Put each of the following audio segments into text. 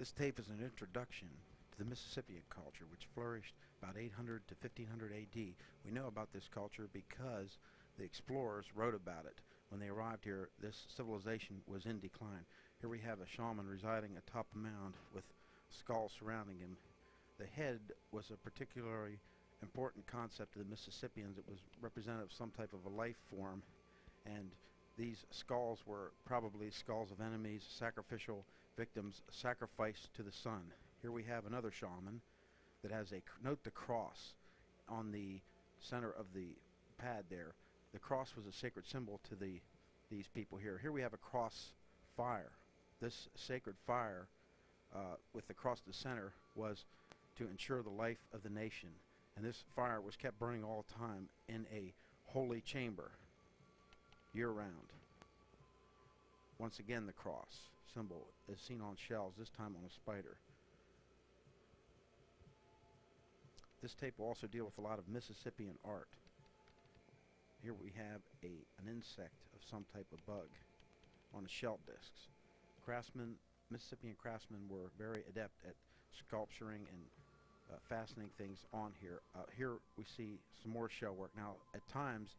This tape is an introduction to the Mississippian culture, which flourished about 800 to 1500 AD. We know about this culture because the explorers wrote about it. When they arrived here, this civilization was in decline. Here we have a shaman residing atop a mound with skulls surrounding him. The head was a particularly important concept to the Mississippians. It was representative of some type of a life form, and these skulls were probably skulls of enemies, sacrificial victims sacrificed to the sun. Here we have another shaman that has note the cross on the center of the pad there. The cross was a sacred symbol to these people here. Here we have a cross fire. This sacred fire with the cross at the center was to ensure the life of the nation. And this fire was kept burning all the time in a holy chamber year-round. Once again, the cross symbol is seen on shells, this time on a spider. This tape will also deal with a lot of Mississippian art. Here we have an insect of some type of bug on the shell discs. Mississippian craftsmen were very adept at sculpturing and fastening things on here. Here we see some more shell work. Now, at times,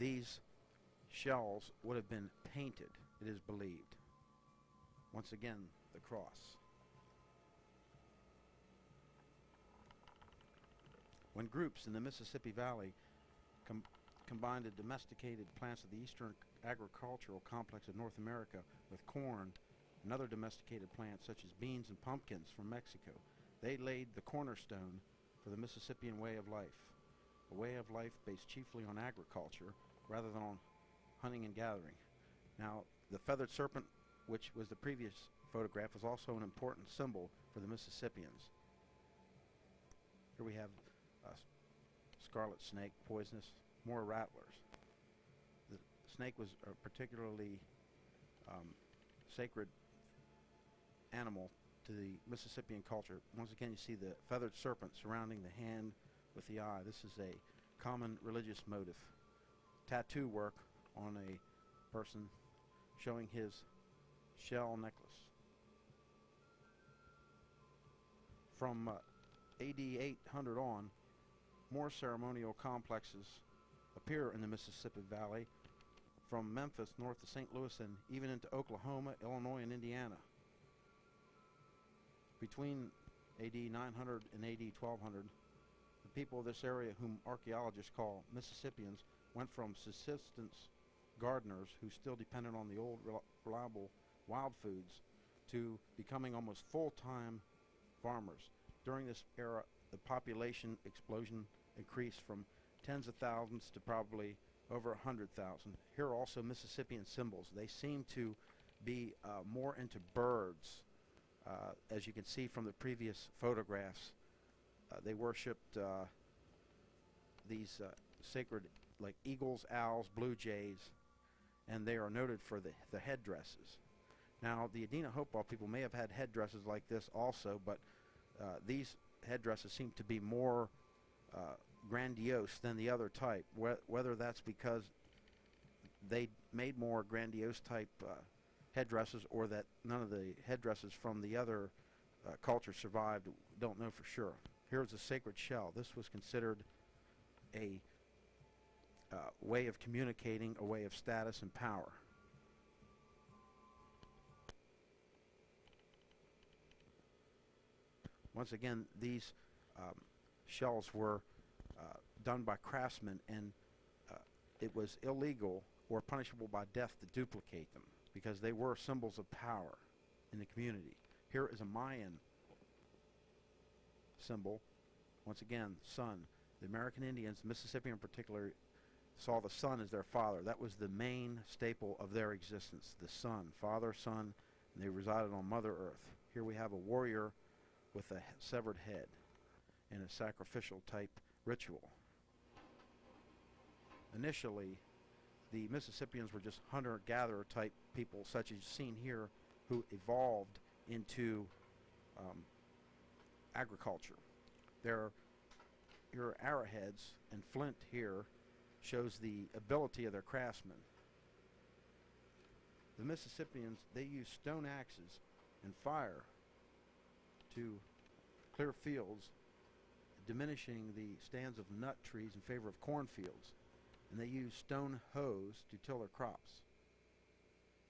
these shells would have been painted, it is believed. Once again, the cross. When groups in the Mississippi Valley combined the domesticated plants of the eastern agricultural complex of North America with corn and other domesticated plants such as beans and pumpkins from Mexico, they laid the cornerstone for the Mississippian way of life, a way of life based chiefly on agriculture rather than on hunting and gathering. Now, the feathered serpent, which was the previous photograph, was also an important symbol for the Mississippians. Here we have a scarlet snake, poisonous, more rattlers. The snake was a particularly sacred animal to the Mississippian culture. Once again, you see the feathered serpent surrounding the hand with the eye. This is a common religious motive. Tattoo work on a person showing his shell necklace. From AD 800 on, more ceremonial complexes appear in the Mississippi Valley, from Memphis north to St. Louis and even into Oklahoma, Illinois, and Indiana. Between AD 900 and AD 1200, the people of this area, whom archaeologists call Mississippians, went from subsistence gardeners who still depended on the old reliable wild foods to becoming almost full-time farmers. During this era, the population explosion increased from tens of thousands to probably over 100,000. Here are also Mississippian symbols. They seem to be more into birds. As you can see from the previous photographs, they worshipped these sacred, like eagles, owls, blue jays, and they are noted for the headdresses. Now, the Adena Hopewell people may have had headdresses like this also, but these headdresses seem to be more grandiose than the other type. Whether that's because they made more grandiose type headdresses or that none of the headdresses from the other culture survived, don't know for sure. Here's a sacred shell. This was considered a way of communicating, a way of status and power. Once again, these shells were done by craftsmen, and it was illegal or punishable by death to duplicate them because they were symbols of power in the community. Here is a Mayan symbol. Once again, sun. The American Indians, Mississippi in particular, saw the sun as their father. That was the main staple of their existence, the sun, father, son, and they resided on Mother Earth. Here we have a warrior with a severed head in a sacrificial type ritual. Initially, the Mississippians were just hunter-gatherer type people, such as seen here, who evolved into agriculture. Here are arrowheads, and flint here shows the ability of their craftsmen. The Mississippians, they used stone axes and fire to clear fields, diminishing the stands of nut trees in favor of cornfields, and they used stone hoes to till their crops.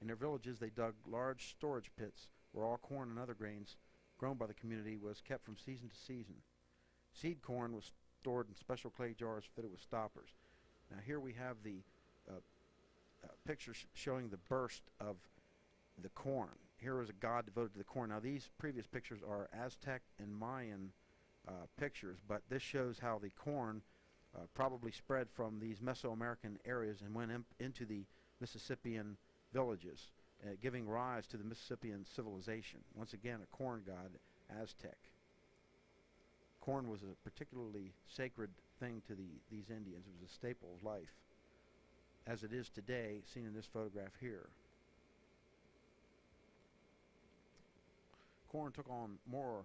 In their villages, they dug large storage pits where all corn and other grains grown by the community was kept from season to season. Seed corn was stored in special clay jars fitted with stoppers. Now here we have the picture showing the burst of the corn. Here is a god devoted to the corn. Now these previous pictures are Aztec and Mayan pictures, but this shows how the corn probably spread from these Mesoamerican areas and went into the Mississippian villages, giving rise to the Mississippian civilization. Once again, a corn god, Aztec. Corn was a particularly sacred thing to these Indians. It was a staple of life, as it is today, seen in this photograph here. Corn took on more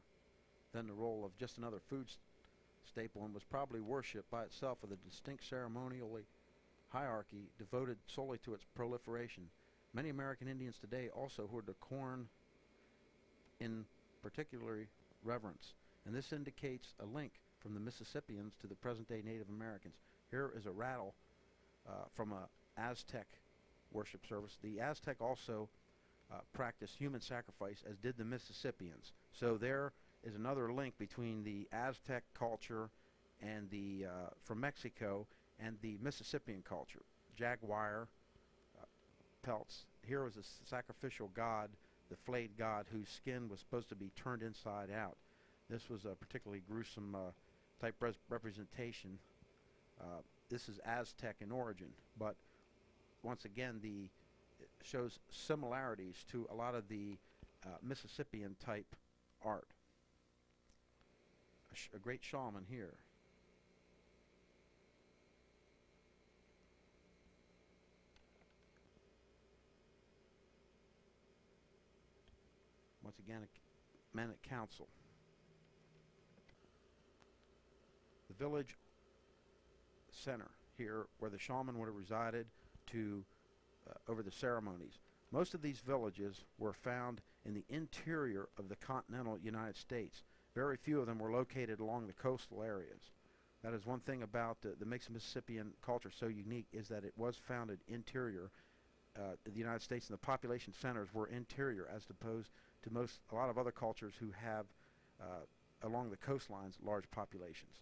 than the role of just another food staple and was probably worshipped by itself with a distinct ceremonial hierarchy devoted solely to its proliferation. Many American Indians today also hoard the corn in particular reverence, and this indicates a link from the Mississippians to the present-day Native Americans. Here is a rattle from an Aztec worship service. The Aztec also practiced human sacrifice, as did the Mississippians. So there is another link between the Aztec culture and the from Mexico and the Mississippian culture. Jaguar pelts. Here was a sacrificial god, the flayed god, whose skin was supposed to be turned inside out. This was a particularly gruesome type representation. This is Aztec in origin, but once again, it shows similarities to a lot of the Mississippian type art. A great shaman here. Once again, men at council. The village center here, where the shaman would have resided over the ceremonies. Most of these villages were found in the interior of the continental United States. Very few of them were located along the coastal areas. That is one thing about the mixed Mississippian culture so unique, is that it was founded interior in the United States, and the population centers were interior, as opposed to a lot of other cultures who have along the coastlines large populations.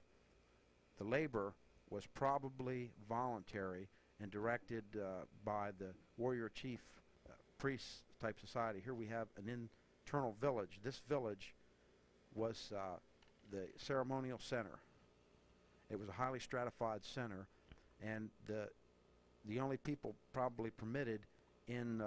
The labor was probably voluntary and directed by the warrior chief priest type society. Here we have an internal village. This village was the ceremonial center. It was a highly stratified center, and the only people probably permitted in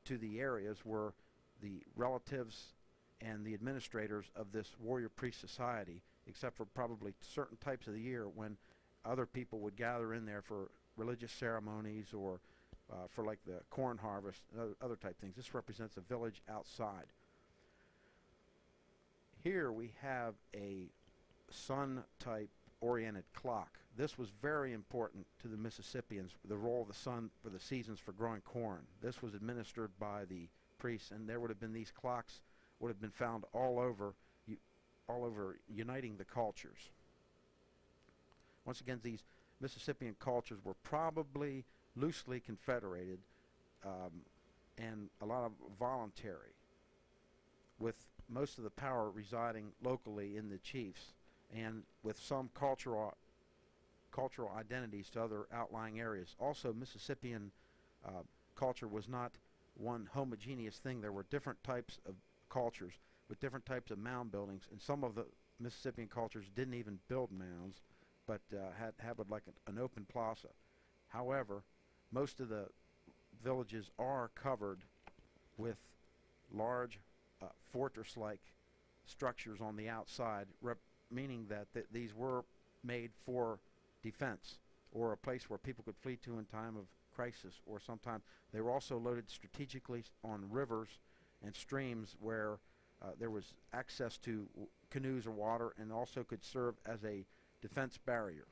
to the areas were the relatives and the administrators of this warrior priest society, except for probably certain types of the year when other people would gather in there for religious ceremonies or for like the corn harvest and other type things. This represents a village outside. Here we have a sun-type oriented clock. This was very important to the Mississippians, the role of the sun for the seasons for growing corn. This was administered by the priests, and there would have been these clocks would have been found all over uniting the cultures. Once again, these Mississippian cultures were probably loosely confederated and a lot of voluntary, with most of the power residing locally in the chiefs, and with some cultural identities to other outlying areas. Also, Mississippian culture was not one homogeneous thing. There were different types of cultures with different types of mound buildings, and some of the Mississippian cultures didn't even build mounds, but had like an open plaza. However, most of the villages are covered with large fortress-like structures on the outside, meaning that these were made for defense, or a place where people could flee to in time of crisis, or sometimes they were also loaded strategically on rivers and streams where there was access to canoes or water, and also could serve as a defense barrier.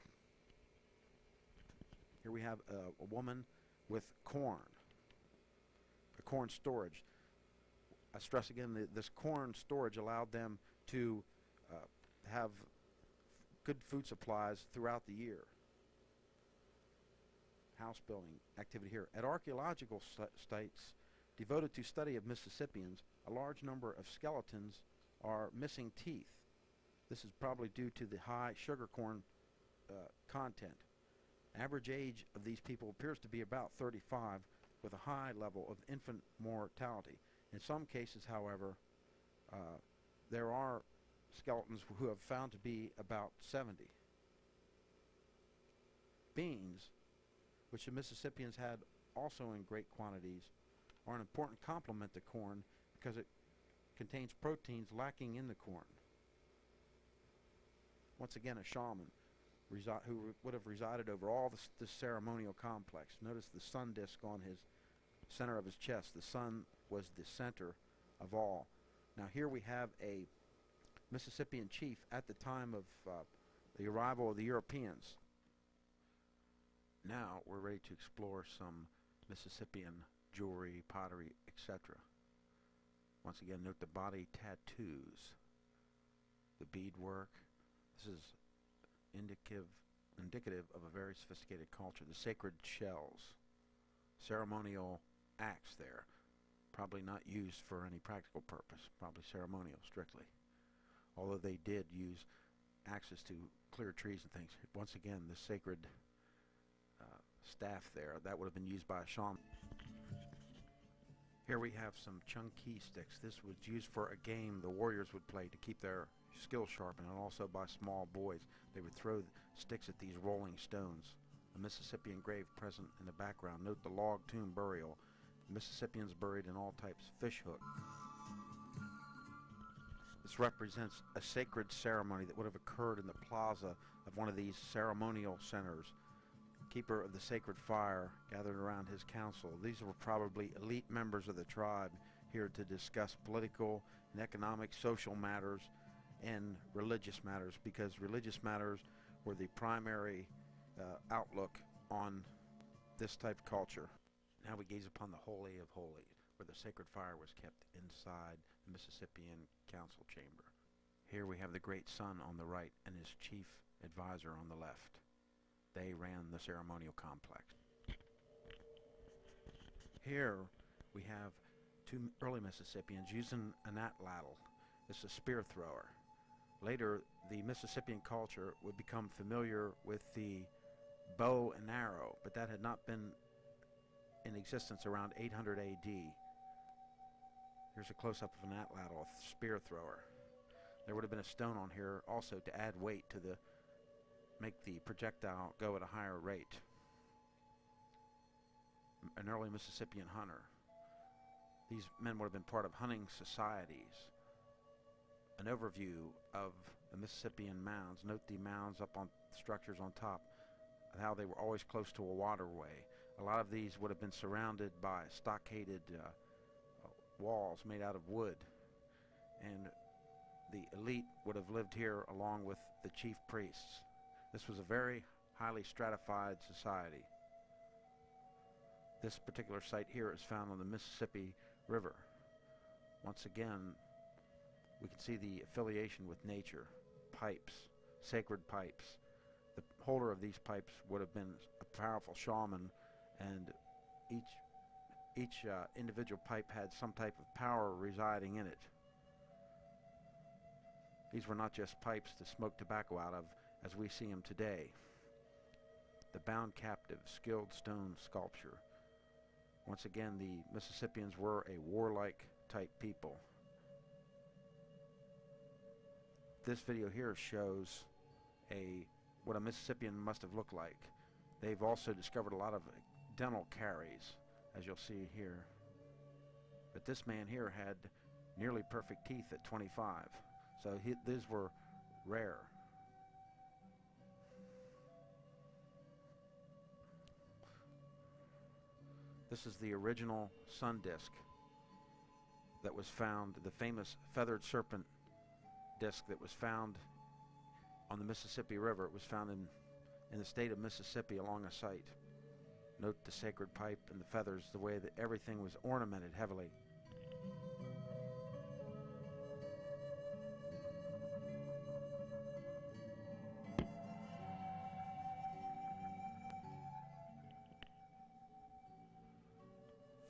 Here we have a woman with corn, a corn storage. I stress again, this corn storage allowed them to have good food supplies throughout the year. House building activity here. At archaeological sites devoted to study of Mississippians, a large number of skeletons are missing teeth. This is probably due to the high sugar corn content. Average age of these people appears to be about 35, with a high level of infant mortality. In some cases, however, there are skeletons who have found to be about 70. Beans, which the Mississippians had also in great quantities, are an important complement to corn because it contains proteins lacking in the corn. Once again, a shaman who would have resided over all this ceremonial complex. Notice the sun disk on his center of his chest. The sun was the center of all. Now here we have a Mississippian chief at the time of the arrival of the Europeans. Now we're ready to explore some Mississippian jewelry, pottery, etc. Once again, note the body tattoos, the beadwork. This is indicative of a very sophisticated culture. The sacred shells, ceremonial axe there, probably not used for any practical purpose, probably ceremonial strictly. Although they did use axes to clear trees and things. Once again, the sacred staff there, that would have been used by a shaman. Here we have some chunky sticks. This was used for a game the warriors would play to keep their skill sharpened, and also by small boys. They would throw sticks at these rolling stones. A Mississippian grave present in the background. Note the log tomb burial. Mississippians buried in all types of fish hook. This represents a sacred ceremony that would have occurred in the plaza of one of these ceremonial centers. Keeper of the sacred fire gathered around his council. These were probably elite members of the tribe here to discuss political and economic, social matters and religious matters, because religious matters were the primary outlook on this type of culture. Now we gaze upon the Holy of Holies, where the sacred fire was kept inside the Mississippian council chamber. Here we have the great sun on the right and his chief advisor on the left. They ran the ceremonial complex. Here we have two early Mississippians using an atlatl. It's a spear thrower. Later, the Mississippian culture would become familiar with the bow and arrow, but that had not been in existence around 800 AD. Here's a close-up of an atlatl, a spear thrower. There would have been a stone on here also to add weight to make the projectile go at a higher rate. An early Mississippian hunter. These men would have been part of hunting societies. An overview of the Mississippian mounds. Note the mounds up on structures on top, and how they were always close to a waterway. A lot of these would have been surrounded by stockaded walls made out of wood, and the elite would have lived here along with the chief priests. This was a very highly stratified society. This particular site here is found on the Mississippi River. Once again, we can see the affiliation with nature. Pipes, sacred pipes. The holder of these pipes would have been a powerful shaman, and each individual pipe had some type of power residing in it. These were not just pipes to smoke tobacco out of as we see them today. The bound captive, skilled stone sculpture. Once again, the Mississippians were a warlike type people. This video here shows what a Mississippian must have looked like. They've also discovered a lot of dental caries, as you'll see here. But this man here had nearly perfect teeth at 25, so these were rare. This is the original sun disk that was found, the famous feathered serpent disc that was found on the Mississippi River. It was found in the state of Mississippi along a site. Note the sacred pipe and the feathers, the way that everything was ornamented heavily.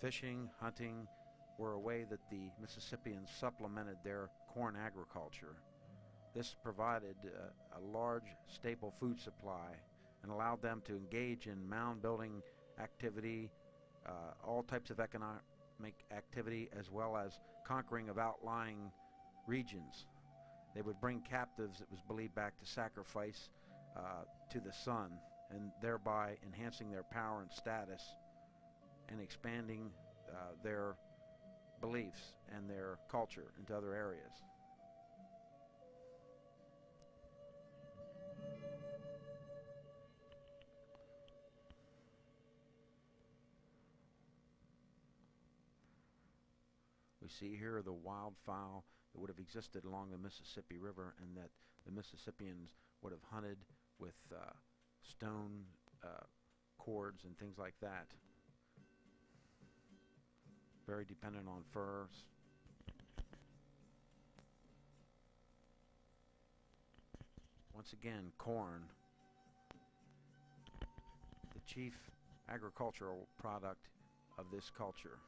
Fishing, hunting were a way that the Mississippians supplemented their corn agriculture. This provided a large staple food supply and allowed them to engage in mound building activity, all types of economic activity, as well as conquering of outlying regions. They would bring captives, it was believed, back to sacrifice to the sun, and thereby enhancing their power and status and expanding their beliefs and their culture into other areas. We see here the wildfowl that would have existed along the Mississippi River, and that the Mississippians would have hunted with stone cords and things like that. Very dependent on furs. Once again, corn, the chief agricultural product of this culture.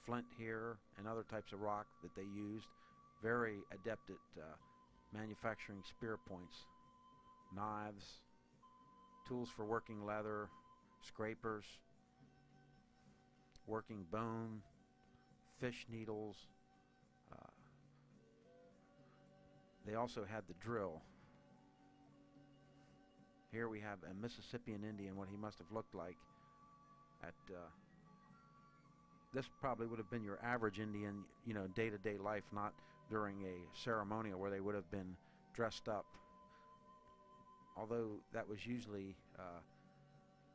Flint here and other types of rock that they used, very adept at manufacturing spear points, knives, tools for working leather, scrapers, working bone, fish needles. They also had the drill. Here we have a Mississippian Indian, what he must have looked like at this probably would have been your average Indian, you know, day-to-day life, not during a ceremonial where they would have been dressed up. Although that was usually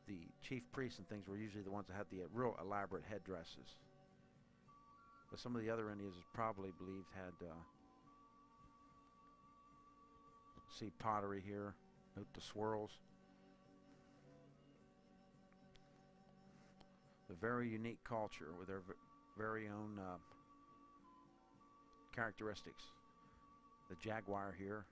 the chief priests and things were usually the ones that had the real elaborate headdresses. But some of the other Indians probably believed had, see pottery here, note the swirls. A very unique culture with their very own characteristics. The jaguar here.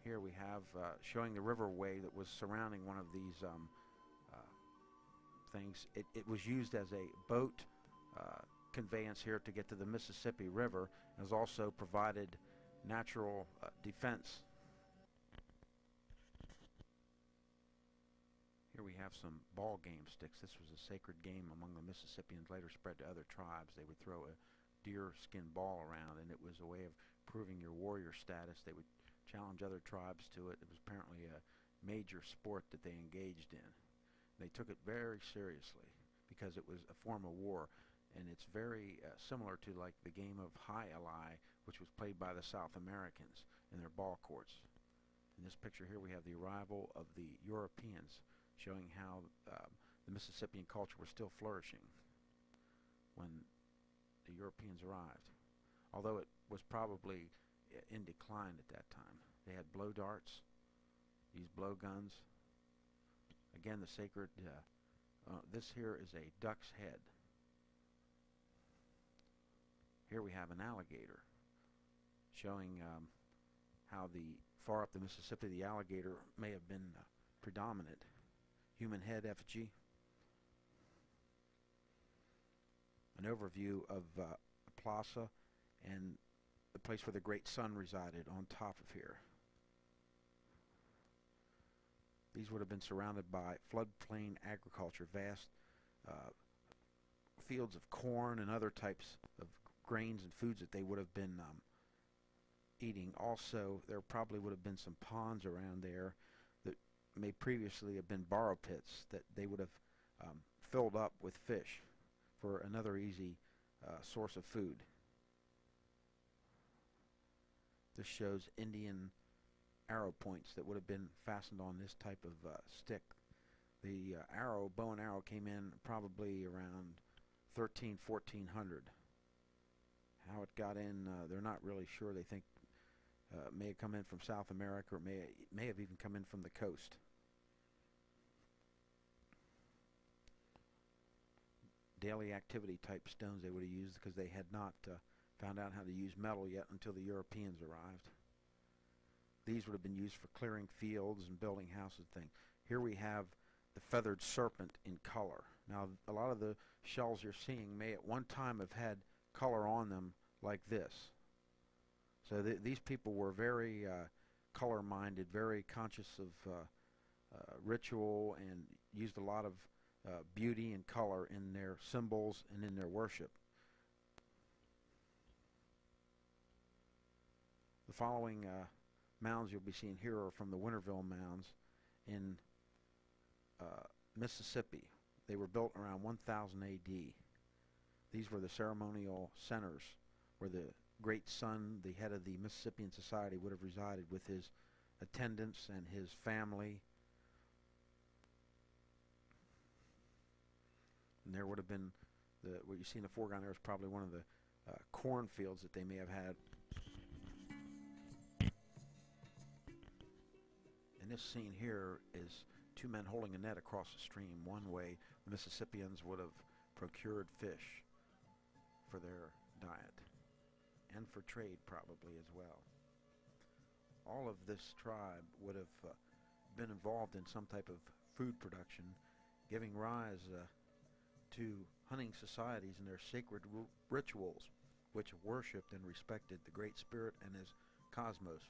Here we have showing the riverway that was surrounding one of these things. It was used as a boat conveyance here to get to the Mississippi River, and has also provided natural defense. Here we have some ball game sticks. This was a sacred game among the Mississippians, later spread to other tribes. They would throw a deer skin ball around, and it was a way of proving your warrior status. They would challenge other tribes to it. It was apparently a major sport that they engaged in. They took it very seriously because it was a form of war, and it's very similar to like the game of high ally, which was played by the South Americans in their ball courts. In this picture here we have the arrival of the Europeans, showing how the Mississippian culture was still flourishing when the Europeans arrived, although it was probably in decline at that time. They had blow darts, these blow guns. Again, the sacred, this here is a duck's head. Here we have an alligator, showing how the far up the Mississippi the alligator may have been predominant. Human head effigy. An overview of a plaza and the place where the great sun resided on top of here. These would have been surrounded by floodplain agriculture, vast fields of corn and other types of grains and foods that they would have been eating. Also, there probably would have been some ponds around there that may previously have been borrow pits that they would have filled up with fish for another easy source of food. This shows Indian arrow points that would have been fastened on this type of stick. The bow and arrow came in probably around 1400. How it got in, they're not really sure. They think may have come in from South America, or may have even come in from the coast. Daily activity type stones they would have used because they had not found out how to use metal yet until the Europeans arrived. These would have been used for clearing fields and building houses and things. Here we have the feathered serpent in color. Now, a lot of the shells you're seeing may at one time have had color on them like this. So these people were very color-minded, very conscious of ritual, and used a lot of beauty and color in their symbols and in their worship. The following mounds you'll be seeing here are from the Winterville mounds in Mississippi. They were built around 1000 A.D. These were the ceremonial centers where the great son, the head of the Mississippian society, would have resided with his attendants and his family. And there would have been, what you see in the foreground there is probably one of the cornfields that they may have had. And this scene here is two men holding a net across the stream. One way the Mississippians would have procured fish for their diet, and for trade probably as well. All of this tribe would have been involved in some type of food production, giving rise to hunting societies and their sacred rituals, which worshipped and respected the Great Spirit and his cosmos.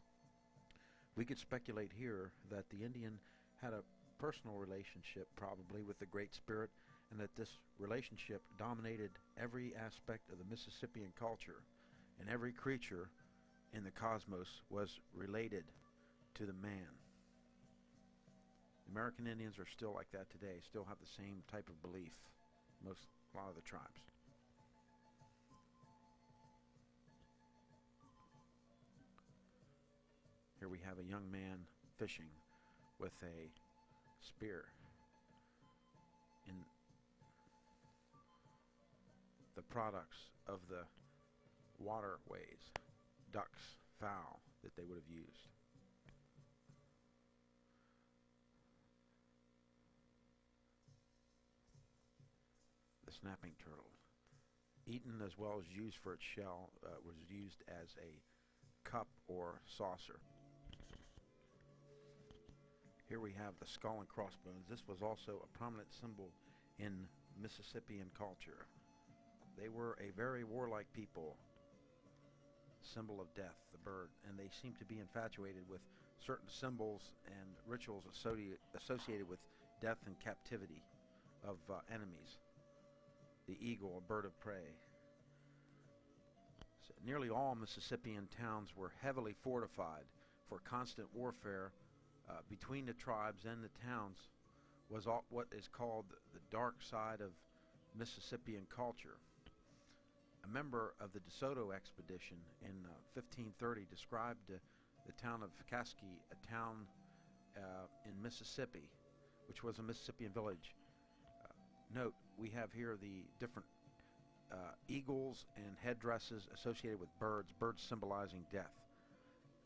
We could speculate here that the Indian had a personal relationship probably with the Great Spirit, and that this relationship dominated every aspect of the Mississippian culture, and every creature in the cosmos was related to the man. The American Indians are still like that today, still have the same type of belief, a lot of the tribes. Here we have a young man fishing with a spear in the products of the waterways, ducks, fowl that they would have used. The snapping turtle, eaten as well as used for its shell, was used as a cup or saucer. Here we have the skull and crossbones. This was also a prominent symbol in Mississippian culture. They were a very warlike people, symbol of death, the bird, and they seemed to be infatuated with certain symbols and rituals associated with death and captivity of enemies. The eagle, a bird of prey. So nearly all Mississippian towns were heavily fortified for constant warfare between the tribes and the towns. Was what is called the dark side of Mississippian culture. A member of the DeSoto expedition in 1530 described the town of Caskie, a town in Mississippi, which was a Mississippian village. Note, we have here the different eagles and headdresses associated with birds, birds symbolizing death.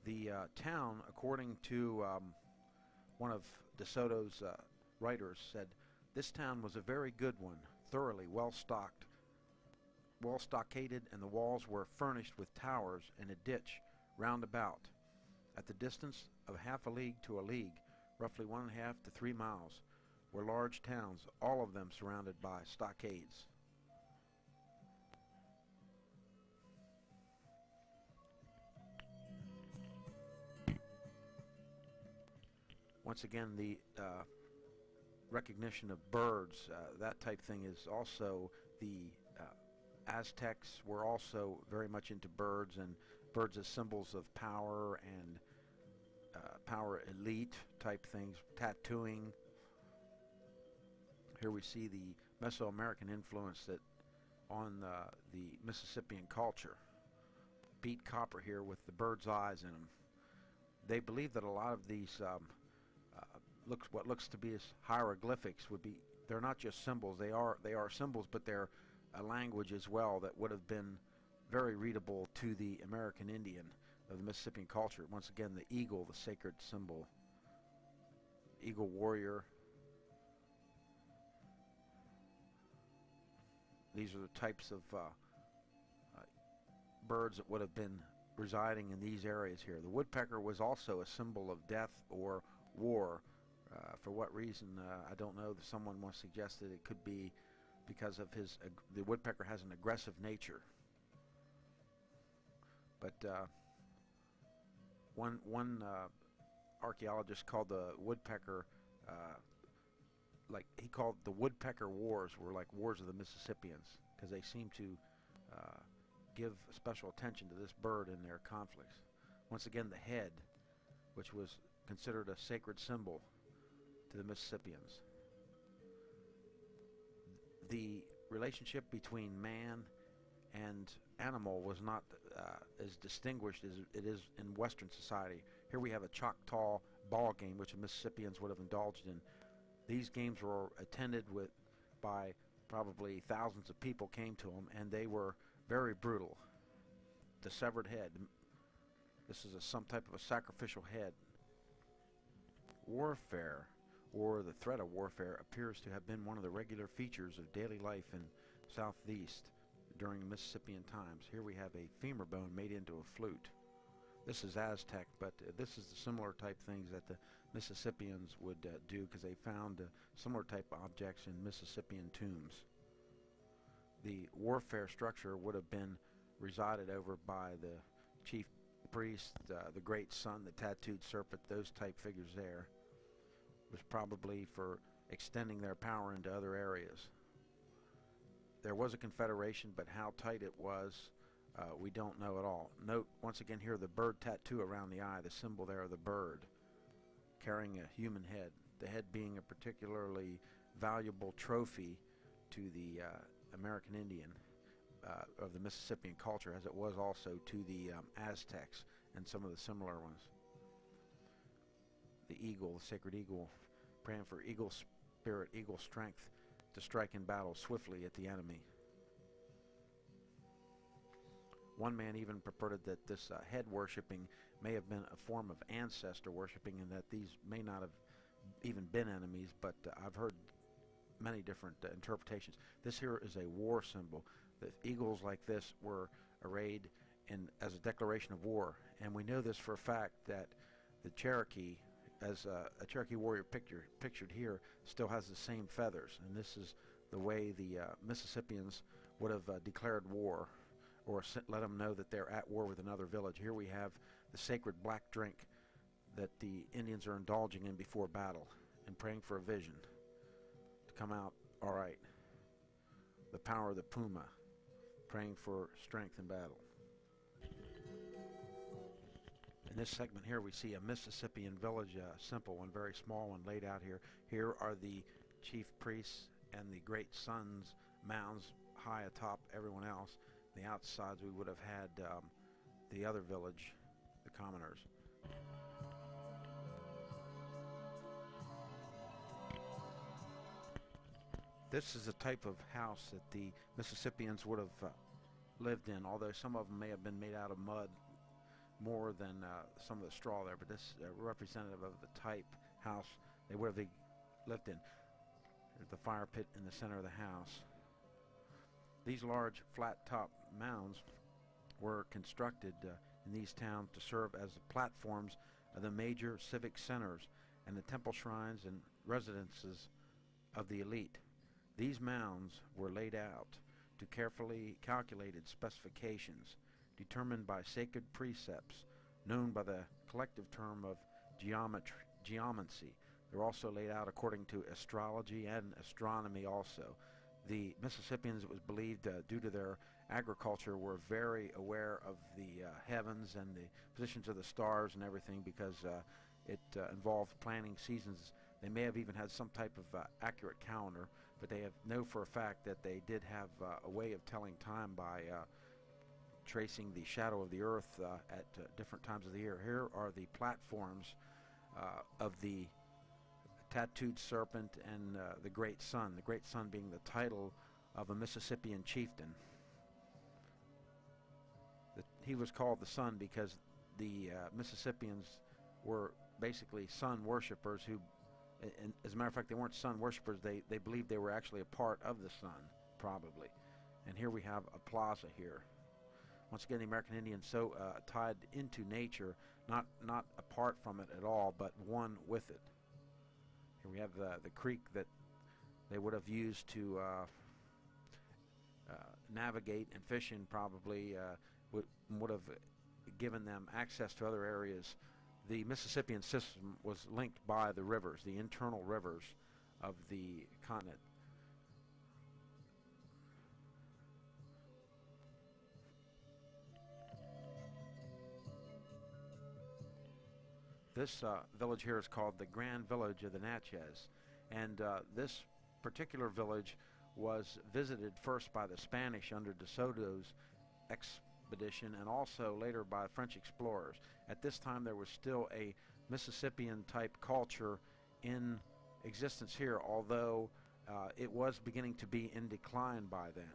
The town, according to one of DeSoto's writers, said, "This town was a very good one, thoroughly well stocked, well stockaded, and the walls were furnished with towers and a ditch round about. At the distance of half a league to a league, roughly 1.5 to 3 miles, were large towns, all of them surrounded by stockades." Once again, the recognition of birds, that type thing, is also the Aztecs were also very much into birds, and birds as symbols of power and power elite type things, tattooing. Here we see the Mesoamerican influence that on the Mississippian culture. Beat copper here with the bird's eyes in them. They believe that a lot of these what looks to be as hieroglyphics would be, they're not just symbols, they are symbols, but they're a language as well that would have been very readable to the American Indian of the Mississippian culture. Once again, the eagle, the sacred symbol, eagle warrior. These are the types of birds that would have been residing in these areas here. The woodpecker was also a symbol of death or war For what reason, I don't know. Someone once suggested it could be because of the woodpecker has an aggressive nature. But one archaeologist called the woodpecker, like he called the woodpecker wars were like wars of the Mississippians, because they seem to give special attention to this bird in their conflicts. Once again, the head, which was considered a sacred symbol to the Mississippians. The relationship between man and animal was not as distinguished as it is in Western society. Here we have a Choctaw ball game, which the Mississippians would have indulged in. These games were attended by probably thousands of people came to them, and they were very brutal. The severed head. This is some type of a sacrificial head. Warfare, or the threat of warfare, appears to have been one of the regular features of daily life in Southeast during Mississippian times. Here we have a femur bone made into a flute. This is Aztec, but this is the similar type things that the Mississippians would do, because they found similar type objects in Mississippian tombs. The warfare structure would have been resided over by the chief priest, the great sun, the tattooed serpent, those type figures there. Was probably for extending their power into other areas. There was a confederation, but how tight it was, we don't know at all. Note once again here the bird tattoo around the eye, the symbol there of the bird carrying a human head, the head being a particularly valuable trophy to the American Indian of the Mississippian culture, as it was also to the Aztecs and some of the similar ones. The eagle, the sacred eagle, praying for eagle spirit, eagle strength to strike in battle swiftly at the enemy. One man even purported that this head worshipping may have been a form of ancestor worshipping, and that these may not have even been enemies, but I've heard many different interpretations. This here is a war symbol. The eagles like this were arrayed as a declaration of war, and we know this for a fact that the Cherokee, as a Cherokee warrior pictured here, still has the same feathers, and this is the way the Mississippians would have declared war, or let them know that they're at war with another village. Here we have the sacred black drink that the Indians are indulging in before battle and praying for a vision to come out all right. The power of the puma, praying for strength in battle. In this segment here we see a Mississippian village, simple one, very small one, laid out here. Here are the chief priests and the great sun's mounds high atop everyone else. The outsides we would have had the other village, the commoners. This is a type of house that the Mississippians would have lived in, although some of them may have been made out of mud more than some of the straw there, but this is representative of the type house they would have lived in. There's the fire pit in the center of the house. These large flat-top mounds were constructed in these towns to serve as the platforms of the major civic centers and the temple shrines and residences of the elite. These mounds were laid out to carefully calculated specifications determined by sacred precepts known by the collective term of geomancy. They're also laid out according to astrology and astronomy also. The Mississippians, it was believed, due to their agriculture, were very aware of the heavens and the positions of the stars and everything, because it involved planning seasons. They may have even had some type of accurate calendar, but they know for a fact that they did have a way of telling time by tracing the shadow of the earth at different times of the year. Here are the platforms of the tattooed serpent and the great sun being the title of a Mississippian chieftain. He was called the sun because the Mississippians were basically sun worshippers who, and as a matter of fact, they weren't sun worshippers, they believed they were actually a part of the sun, probably. And here we have a plaza here. Once again, the American Indians so tied into nature, not apart from it at all, but one with it. Here we We have the creek that they would have used to navigate and fish in, probably would have given them access to other areas. The Mississippian system was linked by the rivers, the internal rivers of the continent. This village here is called the Grand Village of the Natchez, and this particular village was visited first by the Spanish under De Soto's expedition, and also later by French explorers. At this time there was still a Mississippian type culture in existence here, although it was beginning to be in decline by then.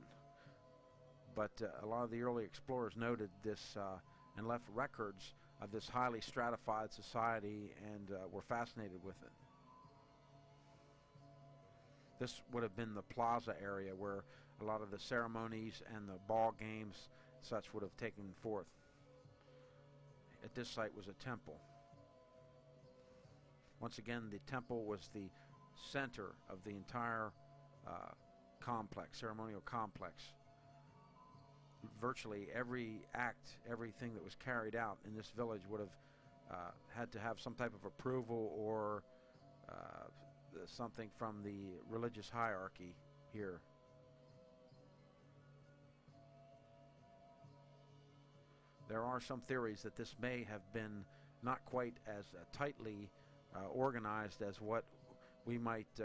But a lot of the early explorers noted this and left records of this highly stratified society, and were fascinated with it. This would have been the plaza area where a lot of the ceremonies and the ball games such would have taken forth. At this site was a temple. Once again, the temple was the center of the entire complex, ceremonial complex. Virtually every act, everything that was carried out in this village would have had to have some type of approval or something from the religious hierarchy here. There are some theories that this may have been not quite as tightly organized as what we might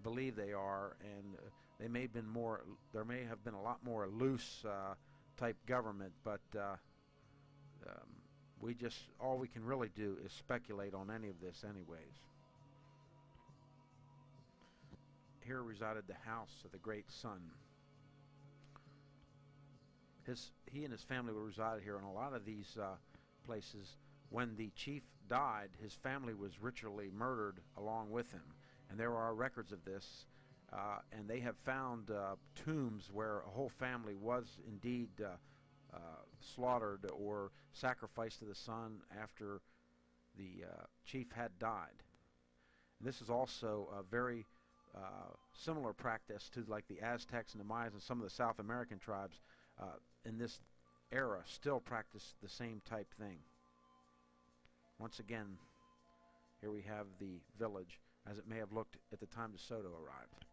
believe they are, and they may have been more. There may have been a lot more loose type government, but all we can really do is speculate on any of this, anyways. Here resided the house of the great sun. He and his family were resided here in a lot of these places. When the chief died, his family was ritually murdered along with him, and there are records of this. And they have found tombs where a whole family was indeed slaughtered or sacrificed to the sun after the chief had died. And this is also a very similar practice to like the Aztecs and the Mayas and some of the South American tribes in this era still practice the same type thing. Once again, here we have the village as it may have looked at the time De Soto arrived.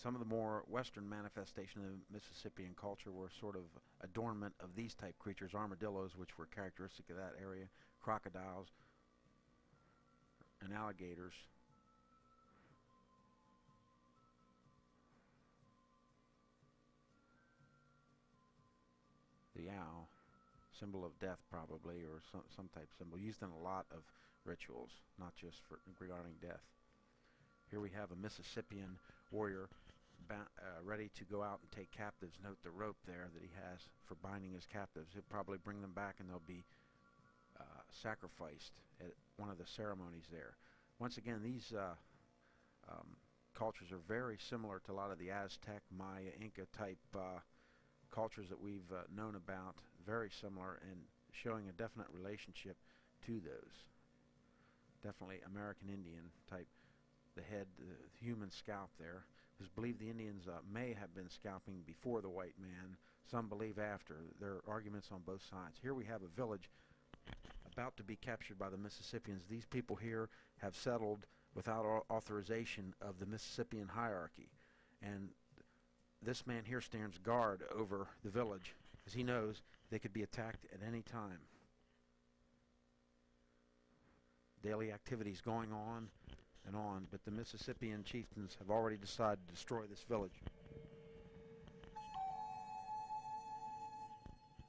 Some of the more western manifestations of Mississippian culture were sort of adornment of these type creatures, armadillos, which were characteristic of that area, crocodiles, and alligators. The owl, symbol of death probably, or some type symbol, used in a lot of rituals, not just for regarding death. Here we have a Mississippian warrior ready to go out and take captives. Note the rope there that he has for binding his captives. He'll probably bring them back and they'll be sacrificed at one of the ceremonies there. Once again, these cultures are very similar to a lot of the Aztec, Maya, Inca type cultures that we've known about. Very similar and showing a definite relationship to those. Definitely American Indian type. The head, the human scalp there. It was believed the Indians may have been scalping before the white man. Some believe after. There are arguments on both sides. Here we have a village about to be captured by the Mississippians. These people here have settled without authorization of the Mississippian hierarchy. And this man here stands guard over the village, as he knows they could be attacked at any time. Daily activities going on and on, but the Mississippian chieftains have already decided to destroy this village.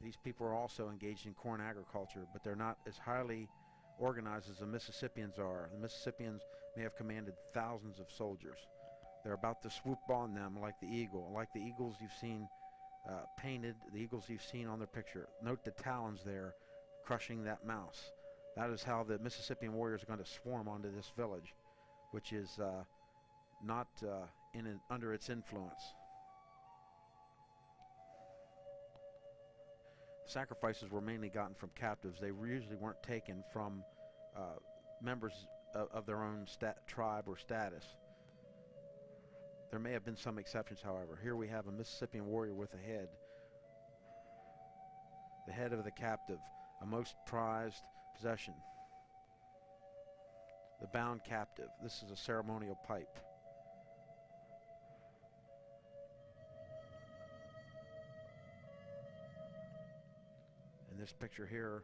These people are also engaged in corn agriculture, but they're not as highly organized as the Mississippians are. The Mississippians may have commanded thousands of soldiers. They're about to swoop on them like the eagle, like the eagles you've seen painted, the eagles you've seen on their picture. Note the talons there crushing that mouse. That is how the Mississippian warriors are going to swarm onto this village, which is not under its influence. Sacrifices were mainly gotten from captives. They usually weren't taken from members of their own tribe or status. There may have been some exceptions, however. Here we have a Mississippian warrior with a head. The head of the captive, a most prized possession. The bound captive. This is a ceremonial pipe. In this picture here,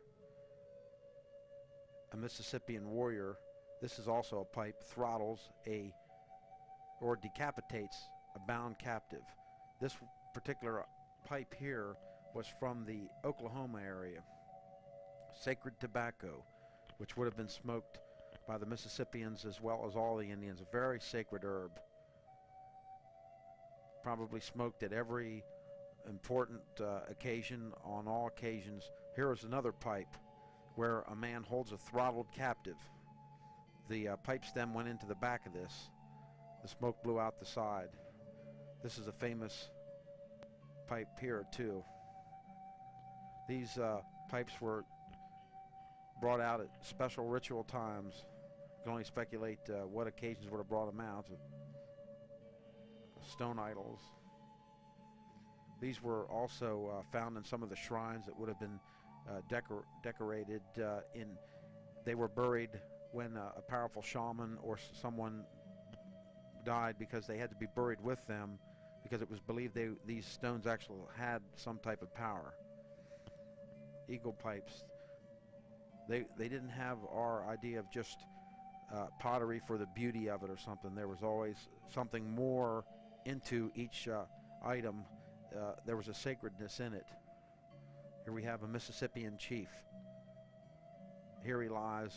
a Mississippian warrior, this is also a pipe, throttles or decapitates a bound captive. This particular pipe here was from the Oklahoma area. Sacred tobacco, which would have been smoked by the Mississippians as well as all the Indians, a very sacred herb. Probably smoked at every important occasion, on all occasions. Here is another pipe where a man holds a throttled captive. The pipe stem went into the back of this. The smoke blew out the side. This is a famous pipe here too. These pipes were brought out at special ritual times. You can only speculate what occasions would have brought them out. Stone idols. These were also found in some of the shrines that would have been decorated they were buried when a powerful shaman or someone died, because they had to be buried with them, because it was believed these stones actually had some type of power. Eagle pipes. They didn't have our idea of just pottery for the beauty of it or something. There was always something more into each item. There was a sacredness in it. Here we have a Mississippian chief. Here he lies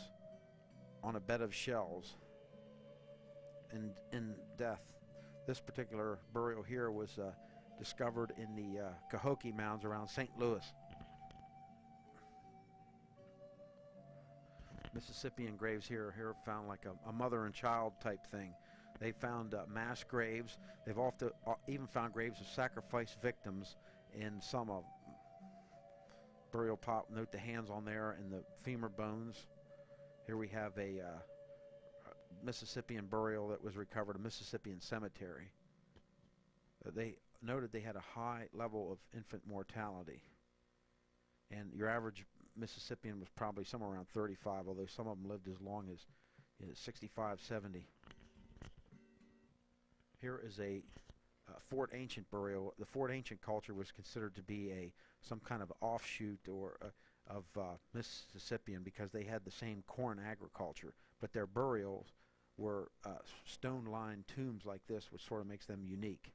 on a bed of shells in death. This particular burial here was discovered in the Cahokia Mounds around St. Louis. Mississippian graves here found like a mother and child type thing. They found mass graves. They've often even found graves of sacrifice victims in some of them. Burial plot, note the hands on there and the femur bones. Here we have a Mississippian burial that was recovered, a Mississippian cemetery. They noted they had a high level of infant mortality. And your average Mississippian was probably somewhere around 35, although some of them lived as long as 65, 70. Here is a Fort Ancient burial. The Fort Ancient culture was considered to be some kind of offshoot of Mississippian, because they had the same corn agriculture, but their burials were stone-lined tombs like this, which sort of makes them unique.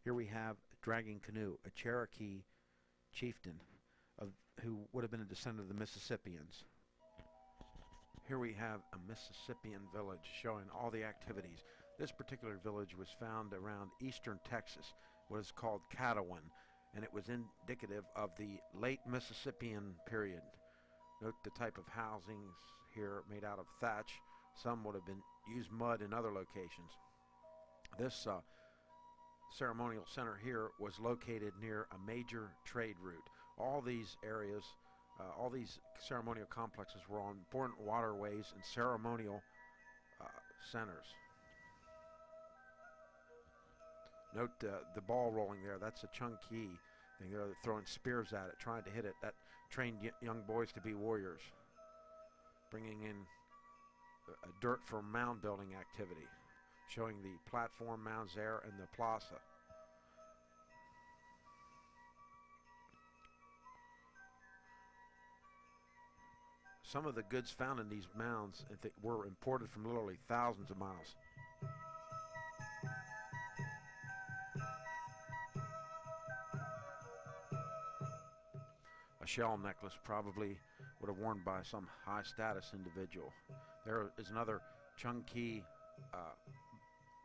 Here we have Dragging Canoe, a Cherokee chieftain who would have been a descendant of the Mississippians. Here we have a Mississippian village showing all the activities. This particular village was found around eastern Texas, what is called Catawin, and it was indicative of the late Mississippian period. Note the type of housings here made out of thatch. Some would have been used mud in other locations. This ceremonial center here was located near a major trade route. All these areas, all these ceremonial complexes were on important waterways and ceremonial centers. Note the ball rolling there. That's a Chunky thing. They're throwing spears at it, trying to hit it. That trained young boys to be warriors. Bringing in dirt for mound building activity, showing the platform mounds there and the plaza. Some of the goods found in these mounds were imported from literally thousands of miles. A shell necklace probably would have worn by some high status individual. There is another Chunky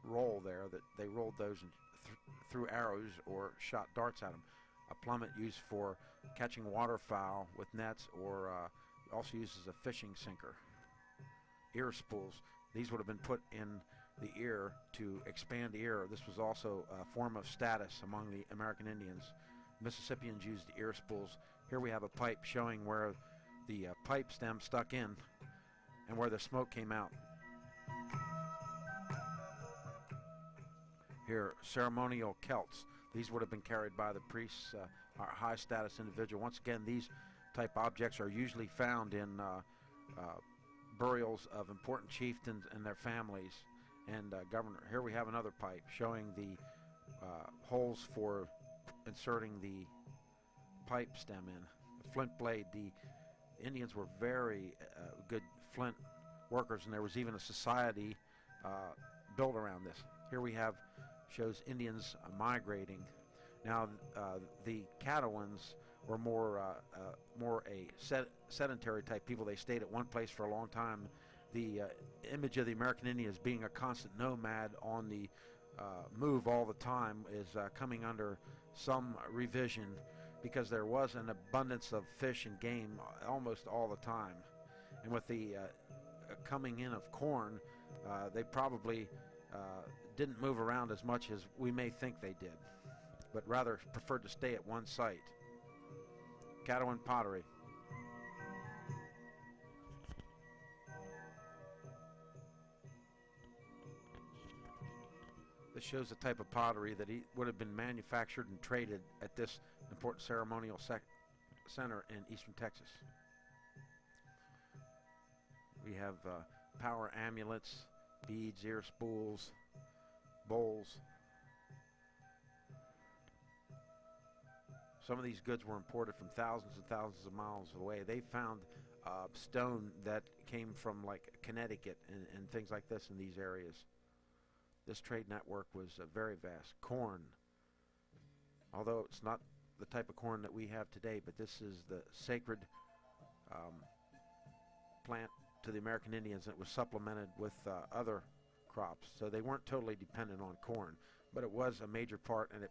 roll there that they rolled those and threw arrows or shot darts at them. A plummet used for catching waterfowl with nets, or also used as a fishing sinker. ear spools. These would have been put in the ear to expand the ear. This was also a form of status among the American Indians. Mississippians used ear spools. Here we have a pipe showing where the pipe stem stuck in and where the smoke came out. Here, ceremonial celts. These would have been carried by the priests, our high status individual. Once again, these type objects are usually found in burials of important chieftains and their families and governor. Here we have another pipe showing the holes for inserting the pipe stem in. The flint blade. The Indians were very good flint workers, and there was even a society built around this. Here we have shows Indians migrating. Now the Caddoans were more a sedentary type people. They stayed at one place for a long time. The image of the American Indian as being a constant nomad on the move all the time is coming under some revision, because there was an abundance of fish and game almost all the time. And with the coming in of corn, they probably didn't move around as much as we may think they did, but rather preferred to stay at one site. Caddoan pottery. This shows the type of pottery that would have been manufactured and traded at this important ceremonial center in eastern Texas. We have power amulets, beads, ear spools, bowls. Some of these goods were imported from thousands and thousands of miles away. They found stone that came from like Connecticut and things like this in these areas. This trade network was very vast. Corn, although it's not the type of corn that we have today, but this is the sacred plant to the American Indians. It was supplemented with other crops, so they weren't totally dependent on corn, but it was a major part, and it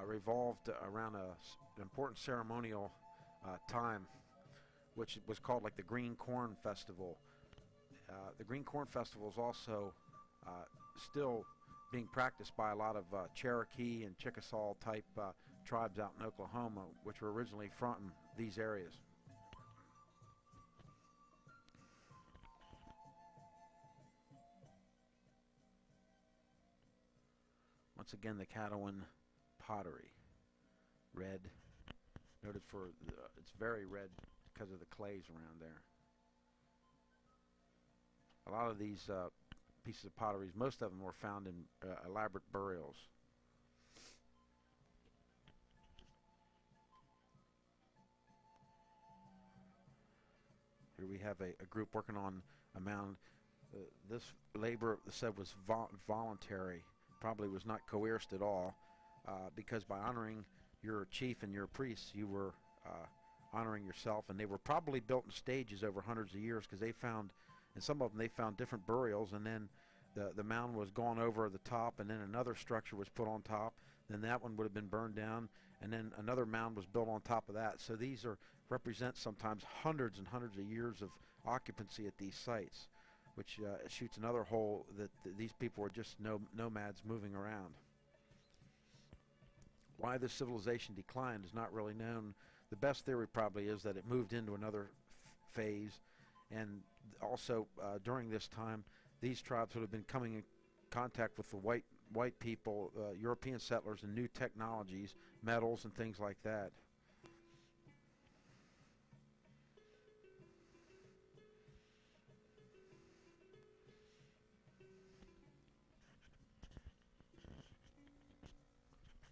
revolved around an important ceremonial time, which was called like the Green Corn Festival. The Green Corn Festival is also still being practiced by a lot of Cherokee and Chickasaw type tribes out in Oklahoma, which were originally from these areas. Once again, the Caddoan pottery, red, noted for it's very red because of the clays around there. A lot of these pieces of pottery, most of them were found in elaborate burials. Here we have a group working on a mound. This labor, said, was voluntary, probably was not coerced at all, because by honoring your chief and your priests, you were honoring yourself, and they were probably built in stages over hundreds of years, because they found, and some of them they found different burials, and then the mound was gone over the top, and then another structure was put on top, then that one would have been burned down, and then another mound was built on top of that. So these represent sometimes hundreds and hundreds of years of occupancy at these sites, which shoots another hole that these people were just nomads moving around. Why this civilization declined is not really known. The best theory probably is that it moved into another phase, and also during this time these tribes would have been coming in contact with the white people, European settlers, and new technologies, metals and things like that.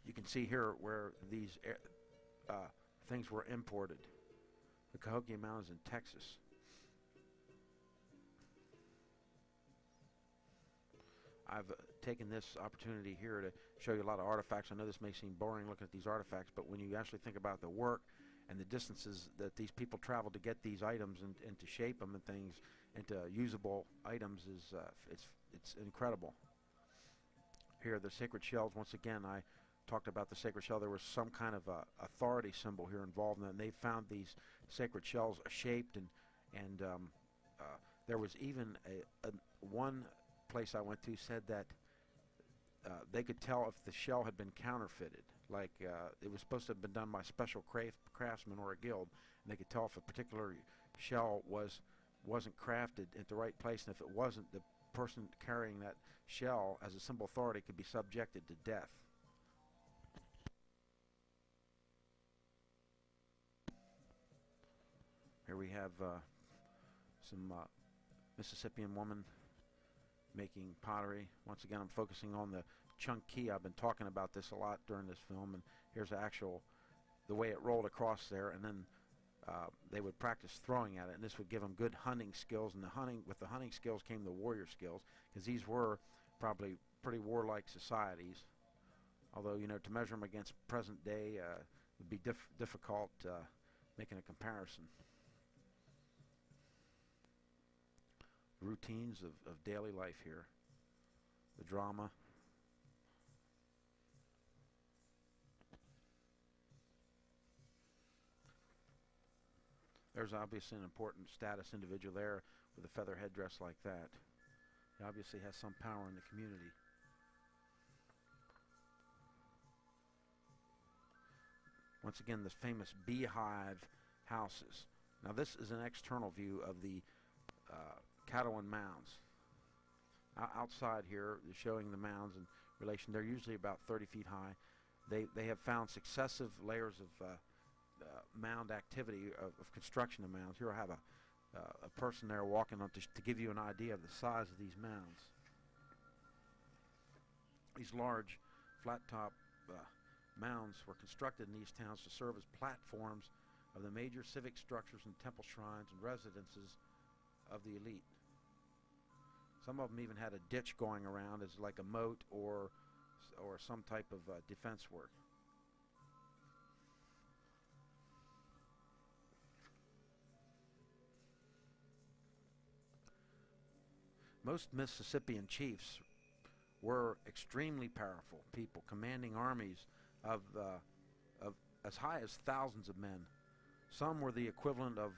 You can see here where these things were imported. The Cahokia Mountains in Texas. I've taken this opportunity here to show you a lot of artifacts. I know this may seem boring looking at these artifacts, but when you actually think about the work and the distances that these people traveled to get these items and to shape them and things into usable items, is it's incredible. Here, the sacred shells. Once again, I talked about the sacred shell. There was some kind of authority symbol here involved in that, and they found these sacred shells shaped, and There was even one place I went to said that they could tell if the shell had been counterfeited. Like it was supposed to have been done by a special craftsman or a guild, and they could tell if a particular shell wasn't crafted at the right place, and if it wasn't, the person carrying that shell as a symbol of authority could be subjected to death. Here we have some Mississippian woman making pottery. Once again, I'm focusing on the chunk key. I've been talking about this a lot during this film, and here's the way it rolled across there, and then they would practice throwing at it, and this would give them good hunting skills, and with the hunting skills came the warrior skills, because these were probably pretty warlike societies, although, you know, to measure them against present day would be difficult making a comparison. Routines of daily life here, the drama. There's obviously an important status individual there with a feather headdress like that. He obviously has some power in the community. Once again, the famous beehive houses. Now this is an external view of the Catalan mounds. Outside here, showing the mounds in relation. They're usually about 30 feet high. They have found successive layers of mound activity of construction of mounds. Here I have a person there walking up to give you an idea of the size of these mounds. These large flat-top mounds were constructed in these towns to serve as platforms of the major civic structures and temple shrines and residences of the elite. Some of them even had a ditch going around as like a moat or some type of defense work. Most Mississippian chiefs were extremely powerful people, commanding armies of as high as thousands of men. Some were the equivalent of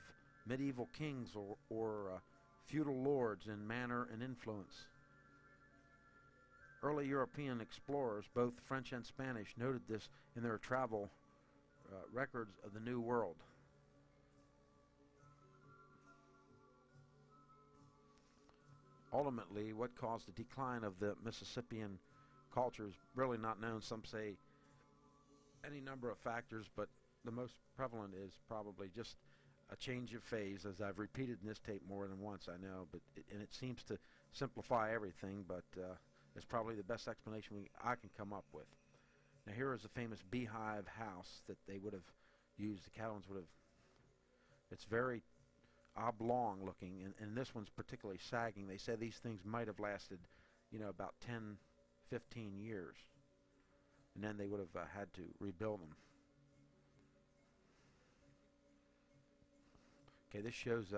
medieval kings or feudal lords in manner and influence. Early European explorers, both French and Spanish, noted this in their travel records of the New World. Ultimately, what caused the decline of the Mississippian culture is really not known. Some say any number of factors, but the most prevalent is probably just a change of phase, as I've repeated in this tape more than once, I know, and it seems to simplify everything, but it's probably the best explanation I can come up with. Now here is a famous beehive house that they would have used, the Catalans would have. It's very oblong looking, and this one's particularly sagging. They said these things might have lasted, you know, about 10, 15 years, and then they would have had to rebuild them. Okay, this shows,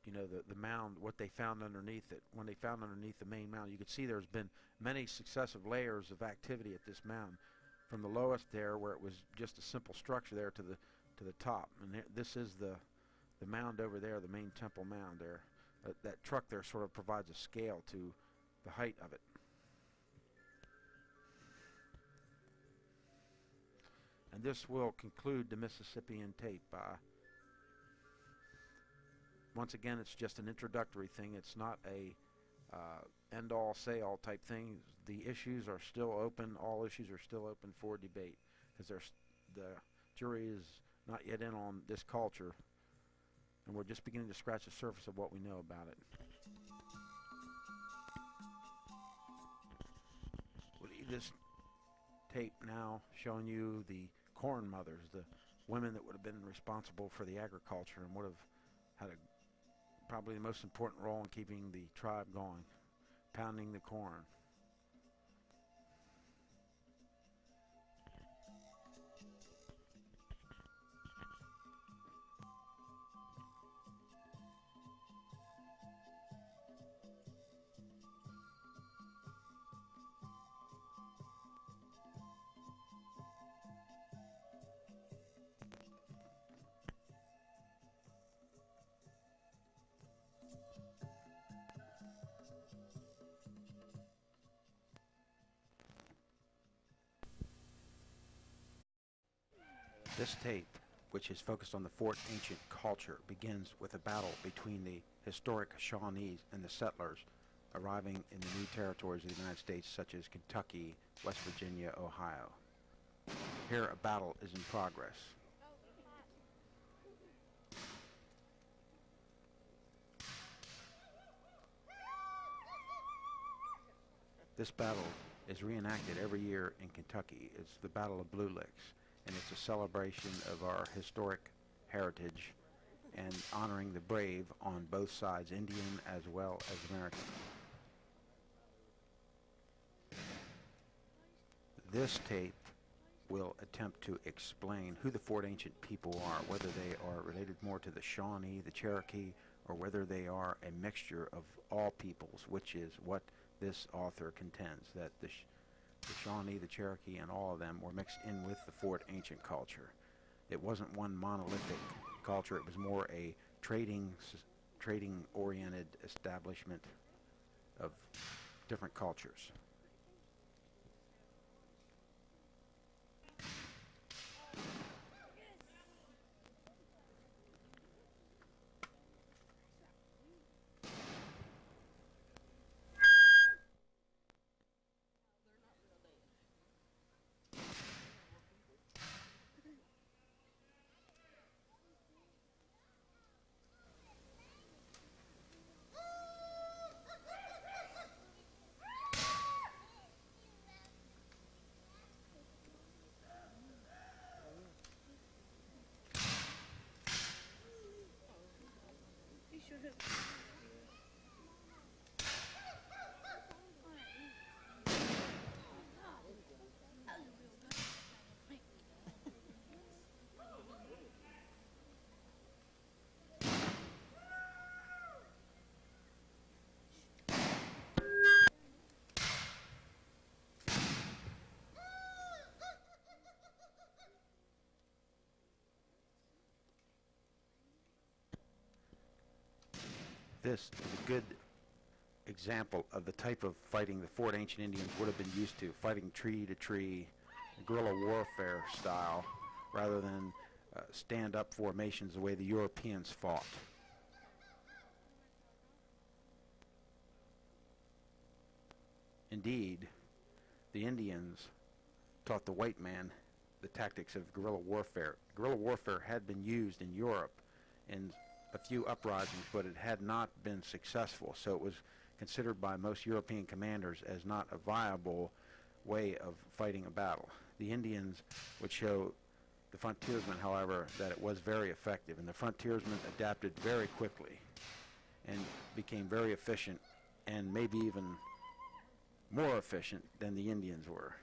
you know, the mound, what they found underneath it. When they found underneath the main mound, you could see there's been many successive layers of activity at this mound, from the lowest there, where it was just a simple structure there, to the top. And this is the mound over there, the main temple mound there. That truck there sort of provides a scale to the height of it. And this will conclude the Mississippian tape. Once again, it's just an introductory thing. It's not a end-all, say-all type thing. The issues are still open. All issues are still open for debate, because the jury is not yet in on this culture, and we're just beginning to scratch the surface of what we know about it. We'll leave this tape now showing you the corn mothers, the women that would have been responsible for the agriculture and would have had probably the most important role in keeping the tribe going, pounding the corn. This tape, which is focused on the Fort Ancient culture, begins with a battle between the historic Shawnees and the settlers arriving in the new territories of the United States, such as Kentucky, West Virginia, Ohio. Here a battle is in progress. This battle is reenacted every year in Kentucky. It's the Battle of Blue Licks, and it's a celebration of our historic heritage and honoring the brave on both sides, Indian as well as American. This tape will attempt to explain who the Fort Ancient people are, whether they are related more to the Shawnee, the Cherokee, or whether they are a mixture of all peoples, which is what this author contends, that the Shawnee, the Cherokee, and all of them were mixed in with the Fort Ancient culture. It wasn't one monolithic culture. It was more a trading-oriented establishment of different cultures. This is a good example of the type of fighting the Fort Ancient Indians would have been used to, fighting tree to tree, guerrilla warfare style, rather than stand-up formations the way the Europeans fought. Indeed, the Indians taught the white man the tactics of guerrilla warfare. Guerrilla warfare had been used in Europe in a few uprisings, but it had not been successful, so it was considered by most European commanders as not a viable way of fighting a battle. The Indians would show the frontiersmen, however, that it was very effective, and the frontiersmen adapted very quickly and became very efficient, and maybe even more efficient than the Indians were.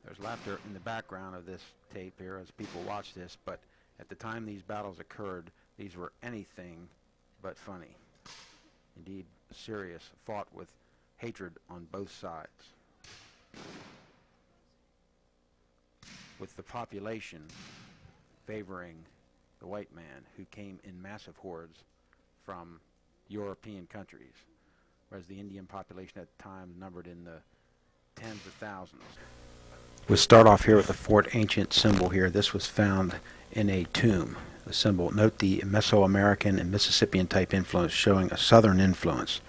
There's laughter in the background of this tape here as people watch this, but at the time these battles occurred, these were anything but funny. Indeed, serious, fought with hatred on both sides, with the population favoring the white man who came in massive hordes from European countries, whereas the Indian population at the time numbered in the tens of thousands. We'll start off here with the Fort Ancient symbol here. This was found in a tomb. The symbol, note the Mesoamerican and Mississippian type influence showing a southern influence.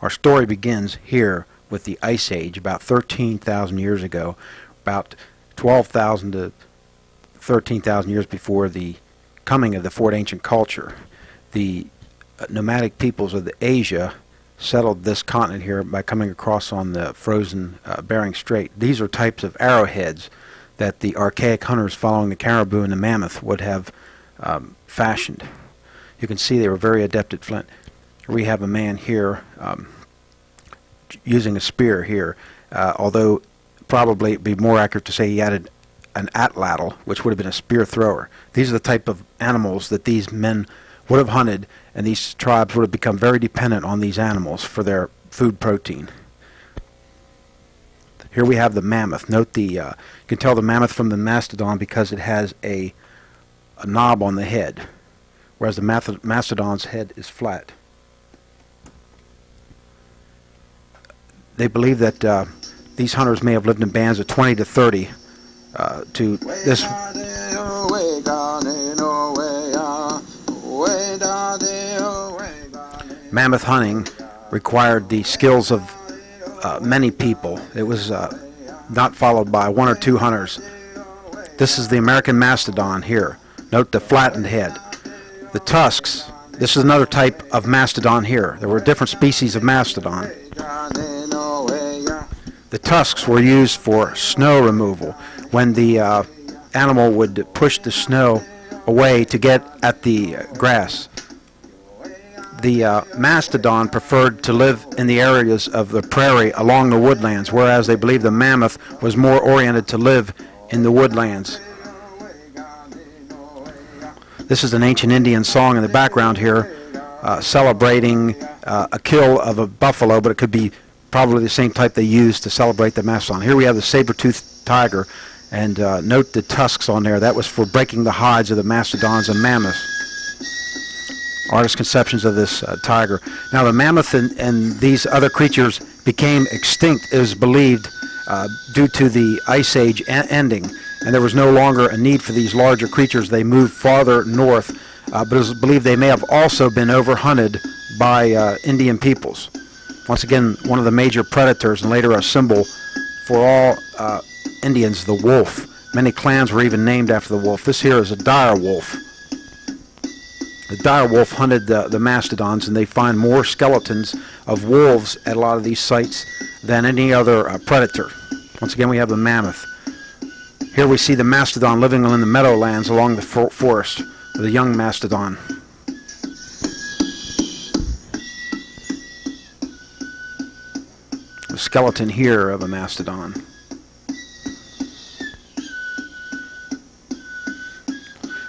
Our story begins here with the Ice Age about 13,000 years ago, about 12,000 to 13,000 years before the coming of the Fort Ancient culture. The nomadic peoples of the Asia settled this continent here by coming across on the frozen Bering Strait. These are types of arrowheads that the archaic hunters following the caribou and the mammoth would have fashioned. You can see they were very adept at flint. We have a man here using a spear here, although probably it'd be more accurate to say he had an atlatl, which would have been a spear thrower. These are the type of animals that these men would have hunted, and these tribes would have become very dependent on these animals for their food protein. Here we have the mammoth. Note the you can tell the mammoth from the mastodon because it has a knob on the head, whereas the mastodon's head is flat. They believe that these hunters may have lived in bands of 20 to 30 to this. Mammoth hunting required the skills of many people. It was not followed by one or two hunters. This is the American mastodon here. Note the flattened head. The tusks, this is another type of mastodon here. There were different species of mastodon. The tusks were used for snow removal. When the animal would push the snow away to get at the grass, the mastodon preferred to live in the areas of the prairie along the woodlands, whereas they believed the mammoth was more oriented to live in the woodlands. This is an ancient Indian song in the background here, celebrating a kill of a buffalo, but it could be probably the same type they used to celebrate the mastodon. Here we have the saber-toothed tiger, and note the tusks on there. That was for breaking the hides of the mastodons and mammoths. Artist conceptions of this tiger. Now the mammoth and these other creatures became extinct, it was believed, due to the Ice Age ending, and there was no longer a need for these larger creatures. They moved farther north, but it was believed they may have also been overhunted by Indian peoples. Once again, one of the major predators and later a symbol for all Indians, the wolf. Many clans were even named after the wolf. This here is a dire wolf. The dire wolf hunted the mastodons, and they find more skeletons of wolves at a lot of these sites than any other predator. Once again, we have the mammoth. Here we see the mastodon living in the meadowlands along the forest, the young mastodon. The skeleton here of a mastodon.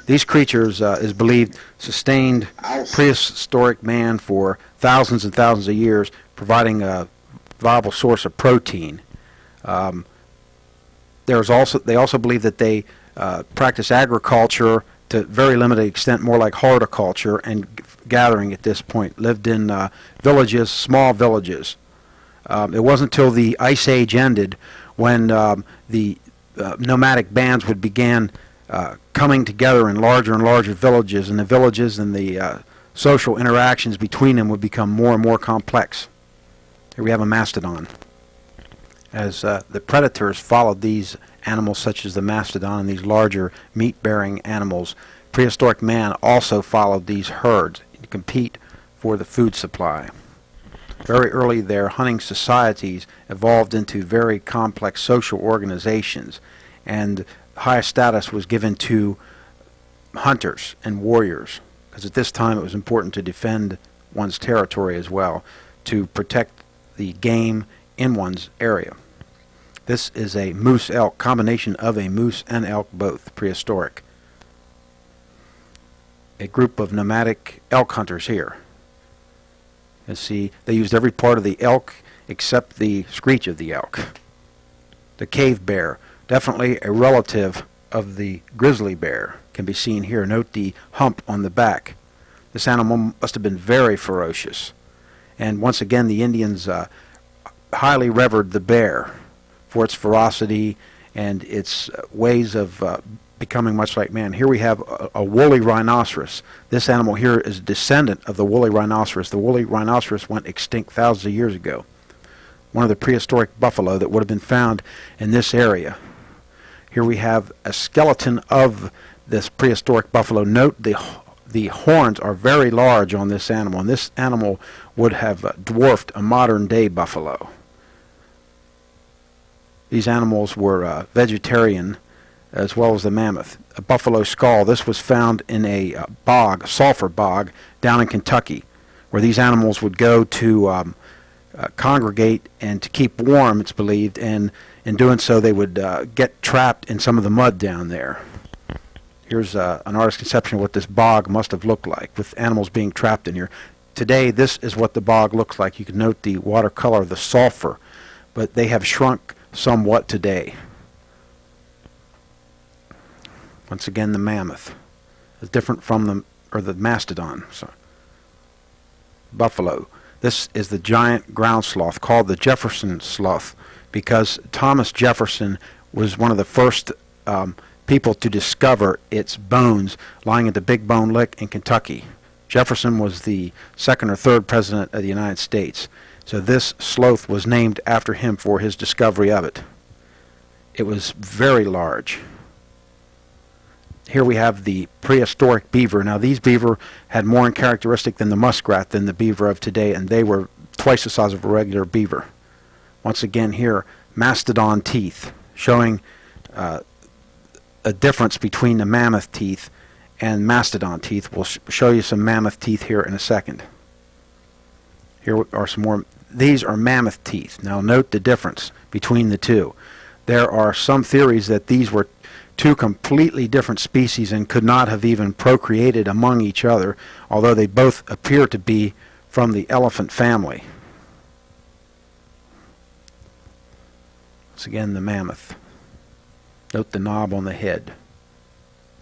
These creatures, is believed, sustained prehistoric man for thousands and thousands of years, providing a viable source of protein. They also believe that they practice agriculture to a very limited extent, more like horticulture and gathering at this point. Lived in villages, small villages. It wasn't until the Ice Age ended when the nomadic bands would begin coming together in larger and larger villages, and the villages and the social interactions between them would become more and more complex. Here we have a mastodon. As the predators followed these animals such as the mastodon and these larger meat-bearing animals, prehistoric man also followed these herds to compete for the food supply. Very early their hunting societies evolved into very complex social organizations, and high status was given to hunters and warriors, because at this time it was important to defend one's territory as well, to protect the game in one's area. This is a moose elk, combination of a moose and elk, both prehistoric. A group of nomadic elk hunters here. You see, they used every part of the elk except the screech of the elk. The cave bear, definitely a relative of the grizzly bear, can be seen here. Note the hump on the back. This animal must have been very ferocious. And once again, the Indians highly revered the bear for its ferocity and its ways of becoming much like man. Here we have a woolly rhinoceros. This animal here is a descendant of the woolly rhinoceros. The woolly rhinoceros went extinct thousands of years ago. One of the prehistoric buffalo that would have been found in this area. Here we have a skeleton of this prehistoric buffalo. Note the horns are very large on this animal, and this animal would have dwarfed a modern-day buffalo. These animals were vegetarian, as well as the mammoth. A buffalo skull. This was found in a bog, sulfur bog, down in Kentucky, where these animals would go to congregate and to keep warm, it's believed, and in doing so they would get trapped in some of the mud down there. Here's an artist's conception of what this bog must have looked like, with animals being trapped in here. Today, this is what the bog looks like. You can note the watercolor, the sulfur, but they have shrunk somewhat today. Once again, the mammoth is different from the mastodon. So, buffalo. This is the giant ground sloth, called the Jefferson sloth, because Thomas Jefferson was one of the first people to discover its bones lying at the Big Bone Lick in Kentucky. Jefferson was the second or third president of the United States. So this sloth was named after him for his discovery of it. It was very large. Here we have the prehistoric beaver. Now these beaver had more in characteristic than the muskrat than the beaver of today, and they were twice the size of a regular beaver. Once again here, mastodon teeth, showing a difference between the mammoth teeth and mastodon teeth. We'll show you some mammoth teeth here in a second. Here are some more. These are mammoth teeth. Now note the difference between the two. There are some theories that these were two completely different species and could not have even procreated among each other, although they both appear to be from the elephant family. Once again, the mammoth. Note the knob on the head.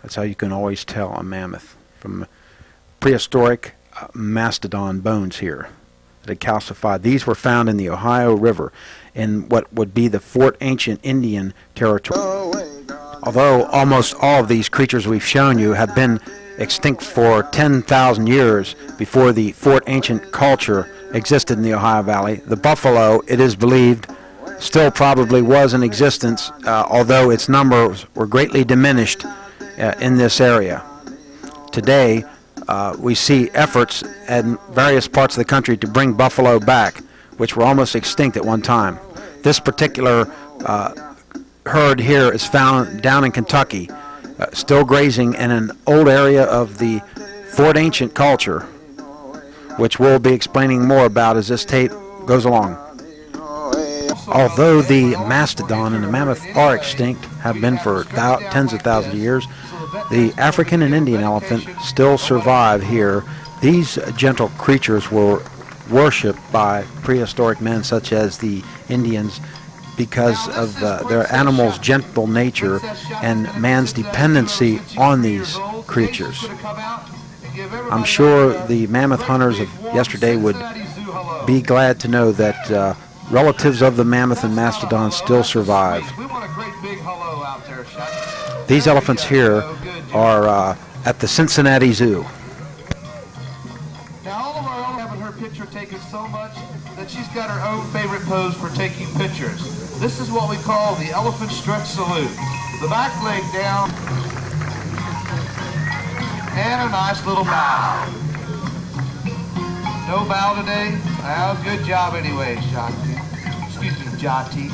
That's how you can always tell a mammoth from prehistoric mastodon bones here that had calcified. These were found in the Ohio River in what would be the Fort Ancient Indian Territory. Although almost all of these creatures we've shown you have been extinct for 10,000 years before the Fort Ancient culture existed in the Ohio Valley, the buffalo, it is believed, still probably was in existence, although its numbers were greatly diminished in this area. Today, we see efforts in various parts of the country to bring buffalo back, which were almost extinct at one time. This particular herd here is found down in Kentucky, still grazing in an old area of the Fort Ancient culture, which we'll be explaining more about as this tape goes along. Although the mastodon and the mammoth are extinct, have been for tens of thousands of years, the African and Indian elephant still survive here. These gentle creatures were worshipped by prehistoric men such as the Indians because of their animals' gentle nature and man's dependency on these creatures. I'm sure the mammoth hunters of yesterday would be glad to know that relatives of the mammoth and mastodon still survive. These elephants here are at the Cincinnati Zoo. Now all of our elephants having her picture taken so much that she's got her own favorite pose for taking pictures. This is what we call the elephant stretch salute. The back leg down and a nice little bow. No bow today? Well, good job anyway, Jati. Excuse me, Jati.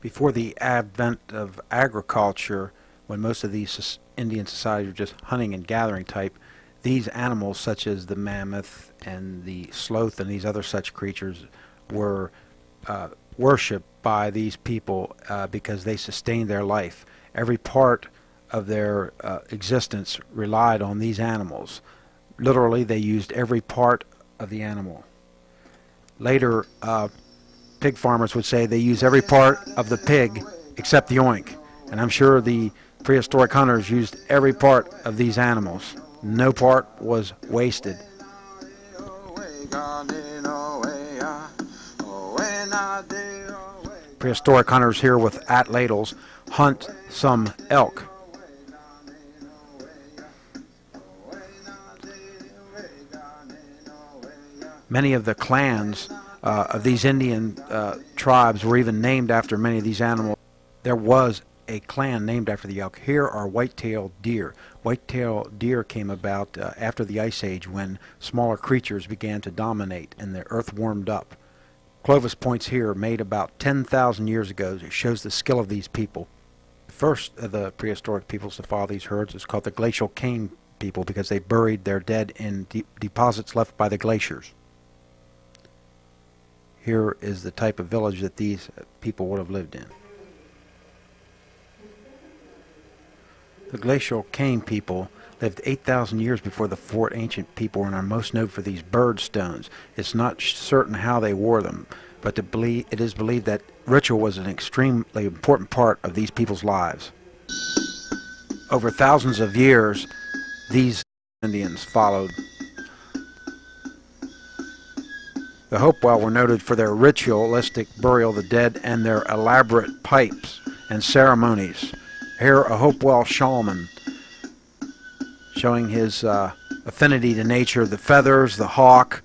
Before the advent of agriculture, when most of these Indian societies were just hunting and gathering type, these animals such as the mammoth and the sloth and these other such creatures were worshipped by these people because they sustained their life. Every part of their existence relied on these animals. Literally, they used every part of the animal. Later, pig farmers would say they use every part of the pig except the oink. And I'm sure the prehistoric hunters used every part of these animals. No part was wasted. Prehistoric hunters here with ladles hunt some elk. Many of the clans of these Indian tribes were even named after many of these animals. there was a clan named after the elk. Here are white-tailed deer. White-tailed deer came about after the Ice Age, when smaller creatures began to dominate and the earth warmed up. Clovis points here made about 10,000 years ago. It shows the skill of these people. The first of the prehistoric peoples to follow these herds is called the glacial cane people, because they buried their dead in deposits left by the glaciers. Here is the type of village that these people would have lived in. The glacial cane people lived 8,000 years before the Fort Ancient people and are most known for these bird stones. It's not certain how they wore them, but it is believed that ritual was an extremely important part of these people's lives. Over thousands of years, these Indians followed. The Hopewell were noted for their ritualistic burial of the dead and their elaborate pipes and ceremonies. Here, a Hopewell shaman showing his affinity to nature, the feathers, the hawk,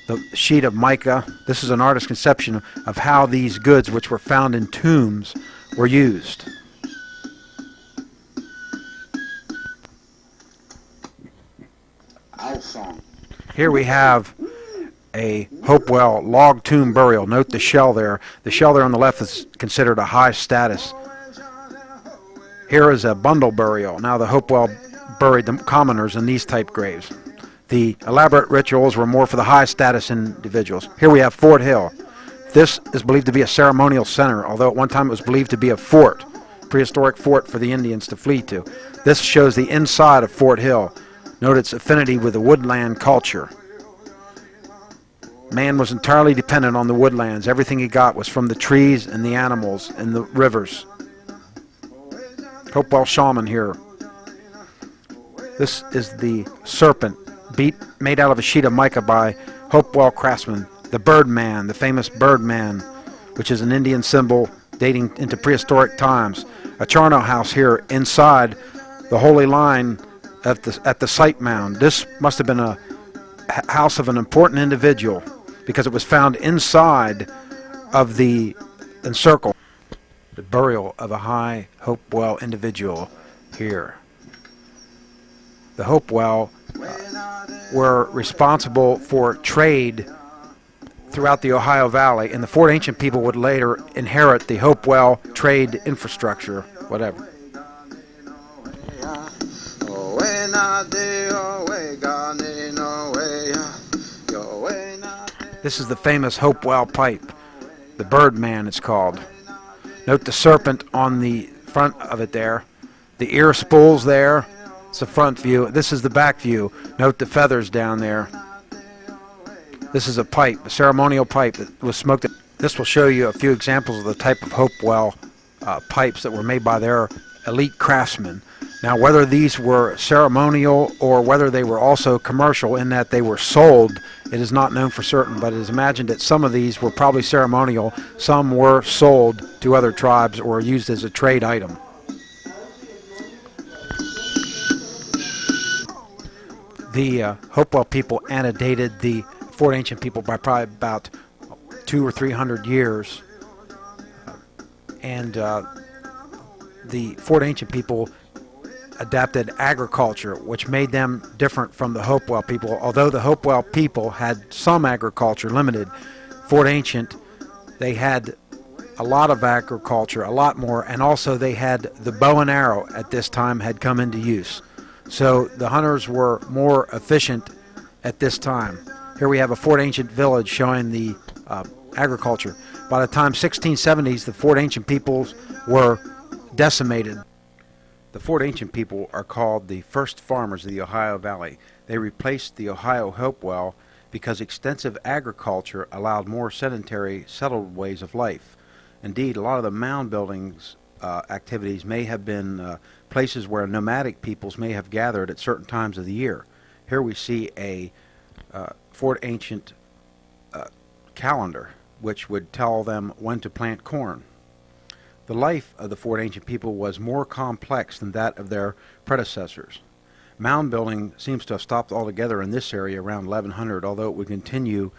the sheet of mica. This is an artist's conception of how these goods, which were found in tombs, were used. Here we have a Hopewell log tomb burial. Note the shell there. The shell there on the left is considered a high status. Here is a bundle burial. Now the Hopewell buried the commoners in these type graves. The elaborate rituals were more for the high status individuals. Here we have Fort Hill. This is believed to be a ceremonial center, although at one time it was believed to be a fort, prehistoric fort for the Indians to flee to. This shows the inside of Fort Hill. Note its affinity with the woodland culture. Man was entirely dependent on the woodlands. Everything he got was from the trees and the animals and the rivers. Hopewell shaman here. This is the serpent made out of a sheet of mica by Hopewell craftsmen. The Birdman, the famous Birdman, which is an Indian symbol dating into prehistoric times. A charnel house here inside the Holy Line at the site mound. This must have been a house of an important individual, because it was found inside of the encircle. The burial of a high Hopewell individual here. The Hopewell were responsible for trade throughout the Ohio Valley, and the Fort Ancient people would later inherit the Hopewell trade infrastructure, whatever. This is the famous Hopewell pipe, the Birdman it's called. Note the serpent on the front of it there. The ear spools there. It's the front view. This is the back view. Note the feathers down there. This is a pipe, a ceremonial pipe that was smoked. This will show you a few examples of the type of Hopewell pipes that were made by their elite craftsmen. Now, whether these were ceremonial or whether they were also commercial in that they were sold, it is not known for certain, but it is imagined that some of these were probably ceremonial, some were sold to other tribes or used as a trade item. The Hopewell people antedated the Fort Ancient people by probably about 200 or 300 years, and the Fort Ancient people adapted agriculture, which made them different from the Hopewell people. Although the Hopewell people had some agriculture, limited, Fort Ancient, they had a lot of agriculture, a lot more, and also they had the bow and arrow at this time had come into use. So the hunters were more efficient at this time. Here we have a Fort Ancient village showing the agriculture. By the time 1670s, the Fort Ancient peoples were decimated. The Fort Ancient people are called the first farmers of the Ohio Valley. They replaced the Ohio Hopewell because extensive agriculture allowed more sedentary, settled ways of life. Indeed, a lot of the mound buildings activities may have been places where nomadic peoples may have gathered at certain times of the year. Here we see a Fort Ancient calendar, which would tell them when to plant corn. The life of the Fort Ancient people was more complex than that of their predecessors. Mound building seems to have stopped altogether in this area around 1100, although it would continue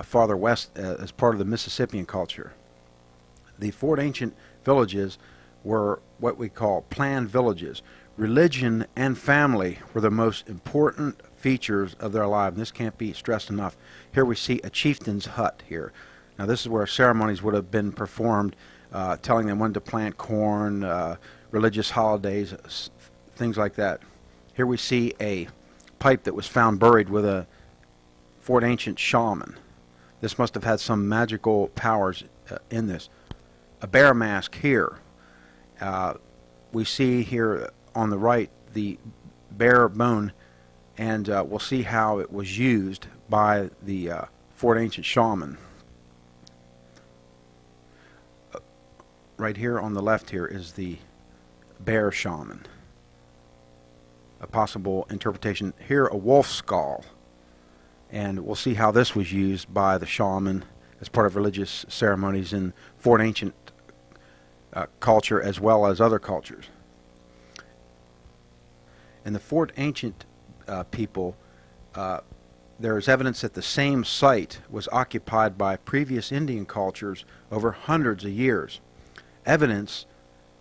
farther west as part of the Mississippian culture. The Fort Ancient villages were what we call planned villages. Religion and family were the most important features of their life, and this can't be stressed enough. Here we see a chieftain's hut here. Now this is where ceremonies would have been performed, telling them when to plant corn, religious holidays, things like that. Here we see a pipe that was found buried with a Fort Ancient shaman. This must have had some magical powers in this. A bear mask here. We see here on the right the bear bone, and we'll see how it was used by the Fort Ancient shaman. Right here on the left here is the bear shaman. A possible interpretation here, a wolf skull, and we'll see how this was used by the shaman as part of religious ceremonies in Fort Ancient culture as well as other cultures. In the Fort Ancient people, there is evidence that the same site was occupied by previous Indian cultures over hundreds of years. Evidence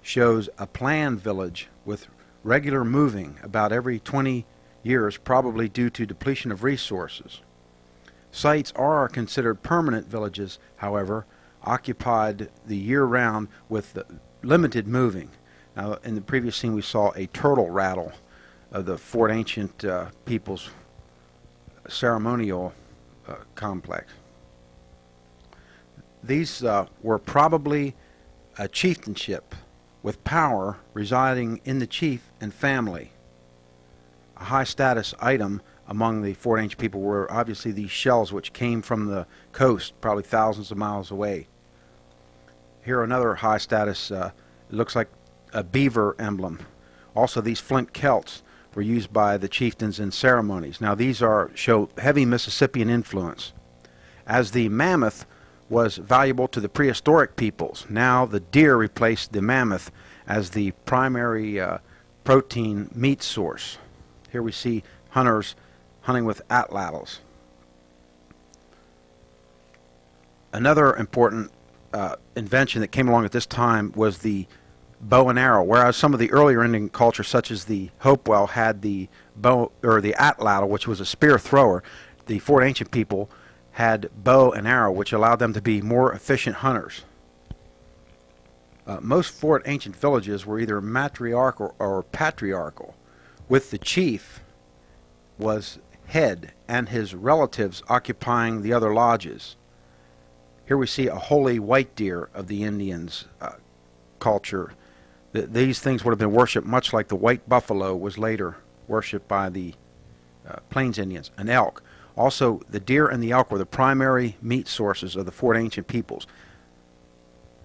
shows a planned village with regular moving about every 20 years, probably due to depletion of resources. Sites are considered permanent villages, however, occupied the year-round with limited moving. Now, in the previous scene, we saw a turtle rattle of the Fort Ancient people's ceremonial complex. These were probably a chieftainship with power residing in the chief and family. A high status item among the Fort Ancient people were obviously these shells which came from the coast, probably thousands of miles away. Here another high status, it looks like a beaver emblem. Also these flint celts were used by the chieftains in ceremonies. Now these show heavy Mississippian influence. As the mammoth was valuable to the prehistoric peoples, now the deer replaced the mammoth as the primary protein meat source. Here we see hunters hunting with atlatls. Another important invention that came along at this time was the bow and arrow, whereas some of the earlier Indian cultures, such as the Hopewell, had the bow or the atlatl, which was a spear thrower. The Fort Ancient people had bow and arrow, which allowed them to be more efficient hunters. Most Fort Ancient villages were either matriarchal or patriarchal, with the chief was head and his relatives occupying the other lodges. Here we see a holy white deer of the Indians' culture. These things would have been worshipped much like the white buffalo was later worshipped by the Plains Indians. An elk. Also, the deer and the elk were the primary meat sources of the Fort Ancient peoples.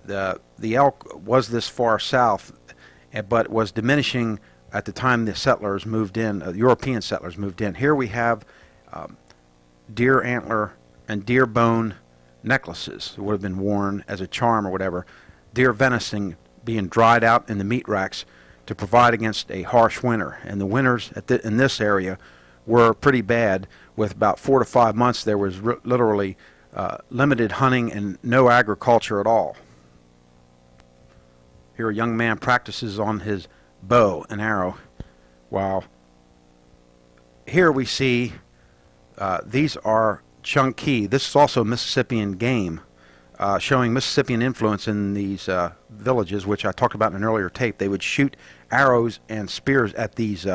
The elk was this far south, but was diminishing at the time the settlers moved in, European settlers moved in. Here we have deer antler and deer bone necklaces that would have been worn as a charm or whatever. Deer venison being dried out in the meat racks to provide against a harsh winter. And the winters in this area were pretty bad. With about 4 to 5 months, there was literally limited hunting and no agriculture at all. Here a young man practices on his bow and arrow, while here we see these are chunky. This is also Mississippian game, showing Mississippian influence in these villages, which I talked about in an earlier tape. They would shoot arrows and spears at these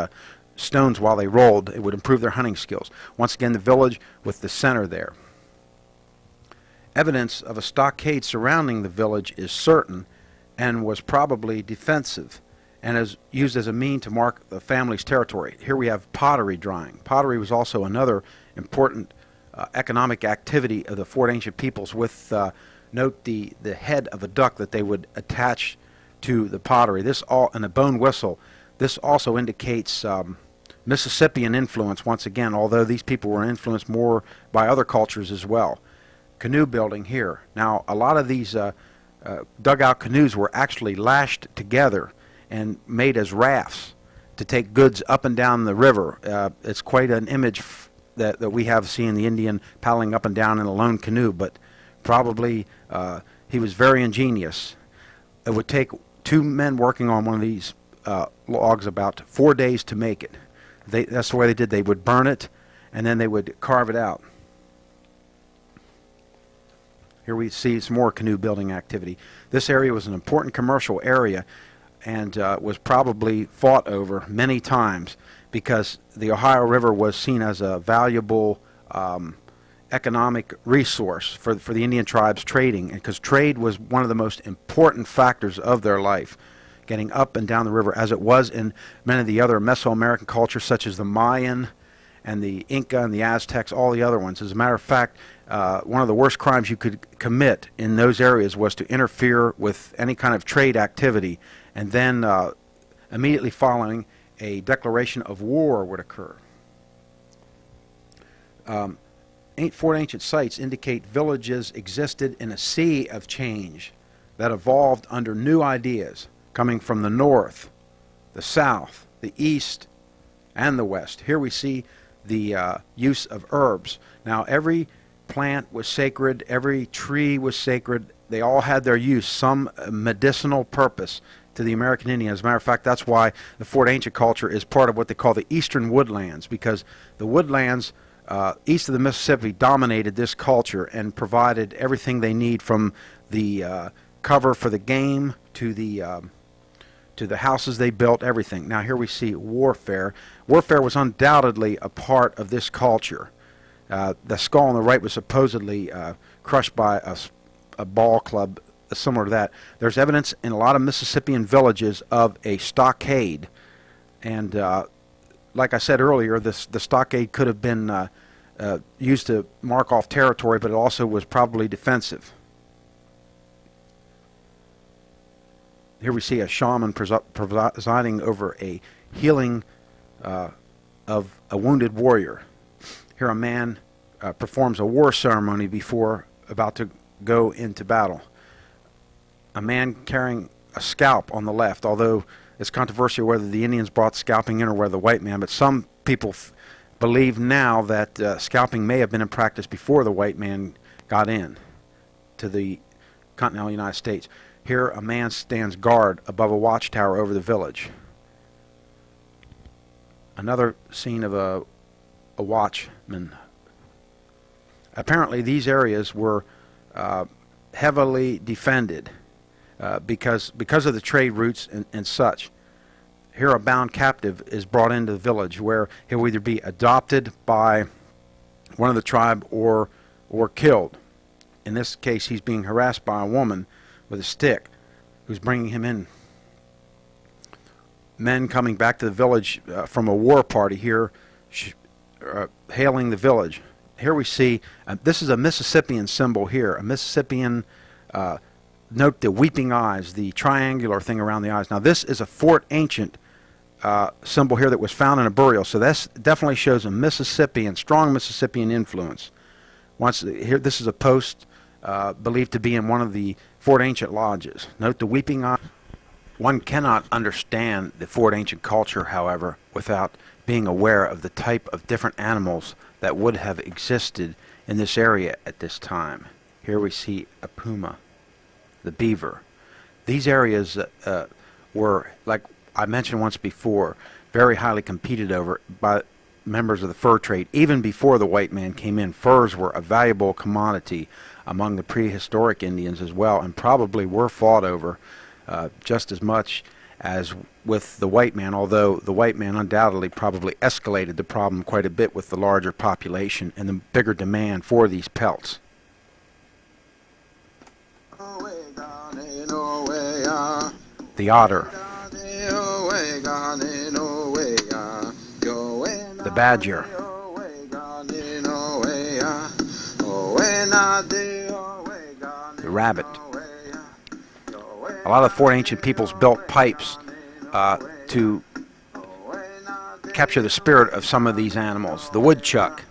stones while they rolled. It would improve their hunting skills. Once again, the village with the center there. Evidence of a stockade surrounding the village is certain and was probably defensive and is used as a mean to mark the family's territory. Here we have pottery drying. Pottery was also another important economic activity of the Fort Ancient peoples, with note the head of a duck that they would attach to the pottery. This all, and a bone whistle. This also indicates Mississippian influence once again, although these people were influenced more by other cultures as well. Canoe building here. Now a lot of these dugout canoes were actually lashed together and made as rafts to take goods up and down the river. It's quite an image that we have seen the Indian paddling up and down in a lone canoe, but probably he was very ingenious. It would take 2 men working on one of these logs about 4 days to make it. That's the way they did. They would burn it, and then they would carve it out. Here we see some more canoe building activity. This area was an important commercial area and was probably fought over many times because the Ohio River was seen as a valuable economic resource for the Indian tribes trading, because trade was one of the most important factors of their life, getting up and down the river, as it was in many of the other Mesoamerican cultures such as the Mayan and the Inca and the Aztecs, all the other ones. As a matter of fact, one of the worst crimes you could commit in those areas was to interfere with any kind of trade activity, and then immediately following a declaration of war would occur. Four ancient sites indicate villages existed in a sea of change that evolved under new ideas coming from the north, the south, the east, and the west. Here we see the use of herbs. Now, every plant was sacred, every tree was sacred. They all had their use, some medicinal purpose to the American Indian. As a matter of fact, that's why the Fort Ancient culture is part of what they call the eastern woodlands, because the woodlands east of the Mississippi dominated this culture and provided everything they need, from the cover for the game to the houses they built, everything. Now here we see warfare. Warfare was undoubtedly a part of this culture. The skull on the right was supposedly crushed by a ball club similar to that. There's evidence in a lot of Mississippian villages of a stockade, and like I said earlier, the stockade could have been used to mark off territory, but it also was probably defensive. Here we see a shaman presiding over a healing of a wounded warrior. Here a man performs a war ceremony before about to go into battle. A man carrying a scalp on the left, although it's controversial whether the Indians brought scalping in or whether the white man, but some people believe now that scalping may have been in practice before the white man got in to the continental United States. Here a man stands guard above a watchtower over the village. Another scene of a watchman. Apparently these areas were heavily defended because of the trade routes and such. Here a bound captive is brought into the village where he'll either be adopted by one of the tribe or killed. In this case, he's being harassed by a woman with a stick who's bringing him in. Men coming back to the village from a war party here, hailing the village. Here we see, this is a Mississippian symbol here, a Mississippian, note the weeping eyes, the triangular thing around the eyes. Now this is a Fort Ancient symbol here that was found in a burial, so this definitely shows a Mississippian, strong Mississippian influence. Here, this is a post believed to be in one of the Fort Ancient lodges. Note the weeping eye. One cannot understand the Fort Ancient culture, however, without being aware of the type of different animals that would have existed in this area at this time. Here we see a puma, the beaver. These areas were, like I mentioned once before, very highly competed over by members of the fur trade. Even before the white man came in, furs were a valuable commodity among the prehistoric Indians as well, and probably were fought over just as much as with the white man, although the white man undoubtedly probably escalated the problem quite a bit with the larger population and the bigger demand for these pelts. The otter, the badger, the rabbit. A lot of Fort Ancient peoples built pipes to capture the spirit of some of these animals. The woodchuck.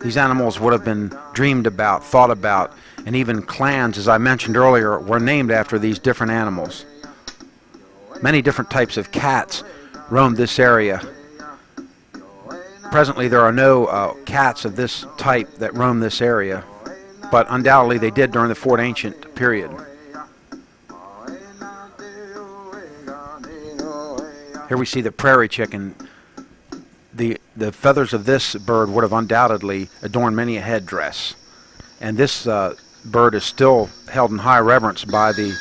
These animals would have been dreamed about, thought about, and even clans, as I mentioned earlier, were named after these different animals. Many different types of cats roamed this area. Presently there are no cats of this type that roam this area, but undoubtedly they did during the Fort Ancient period. Here we see the prairie chicken. The feathers of this bird would have undoubtedly adorned many a headdress. And this bird is still held in high reverence by the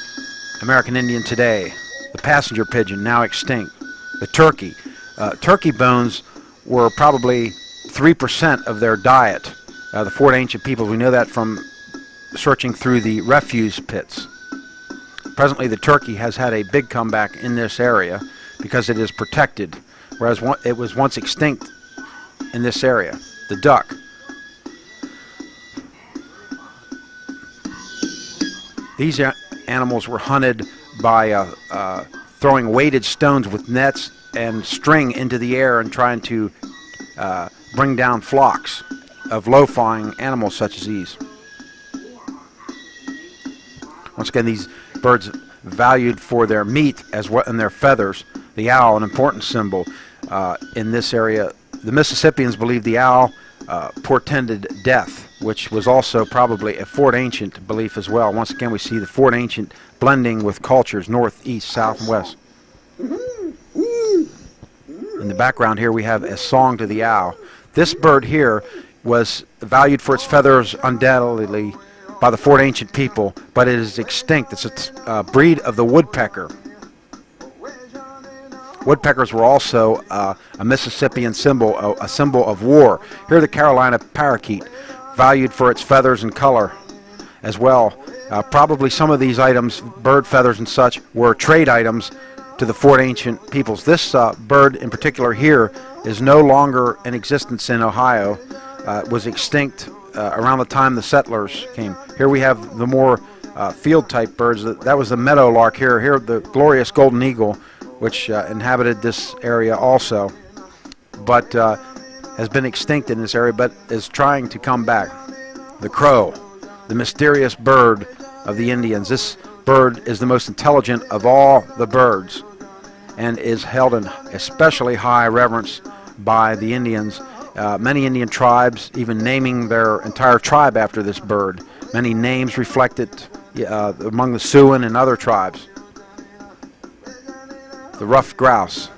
American Indian today. The passenger pigeon, now extinct. The turkey. Turkey bones were probably 3% of their diet. The Fort Ancient people, we know that from searching through the refuse pits. Presently, the turkey has had a big comeback in this area because it is protected, whereas it was once extinct in this area. The duck. These animals were hunted by throwing weighted stones with nets and string into the air and trying to bring down flocks of low-flying animals such as these. Once again, these birds valued for their meat as well and their feathers. The owl, an important symbol in this area. The Mississippians believed the owl portended death, which was also probably a Fort Ancient belief as well. Once again, we see the Fort Ancient blending with cultures north, east, south, and west. In the background here we have a song to the owl. This bird here was valued for its feathers undoubtedly by the Fort Ancient people, but it is extinct. It's a breed of the woodpecker. Woodpeckers were also a Mississippian symbol, a symbol of war. Here the Carolina parakeet, valued for its feathers and color as well. Probably some of these items, bird feathers and such, were trade items to the Fort Ancient peoples. This bird in particular here is no longer in existence in Ohio. It was extinct around the time the settlers came. Here we have the more field-type birds. That was the meadowlark here. Here the glorious golden eagle, which inhabited this area also, but has been extinct in this area, but is trying to come back. The crow, the mysterious bird of the Indians. This bird is the most intelligent of all the birds and is held in especially high reverence by the Indians. Many Indian tribes even naming their entire tribe after this bird. Many names reflected among the Siouan and other tribes. The ruffed grouse.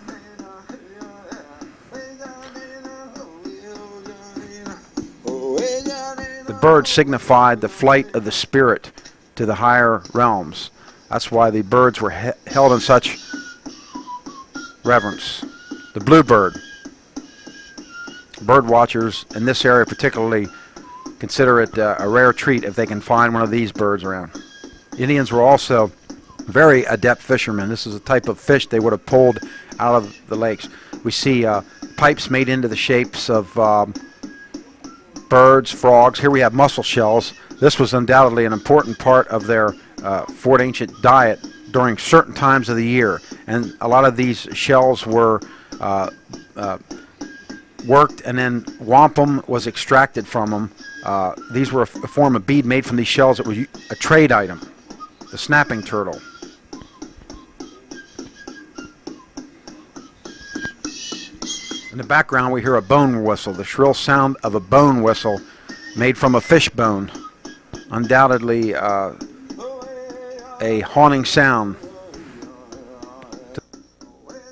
The bird signified the flight of the spirit to the higher realms. That's why the birds were held in such reverence. The bluebird. Bird watchers in this area particularly consider it a rare treat if they can find one of these birds around. Indians were also very adept fishermen. This is a type of fish they would have pulled out of the lakes. We see pipes made into the shapes of birds, frogs. Here we have mussel shells. This was undoubtedly an important part of their Fort Ancient diet during certain times of the year. And a lot of these shells were worked, and then wampum was extracted from them. These were a form of bead made from these shells that was a trade item. The snapping turtle. In the background we hear a bone whistle, the shrill sound of a bone whistle made from a fish bone. Undoubtedly a haunting sound.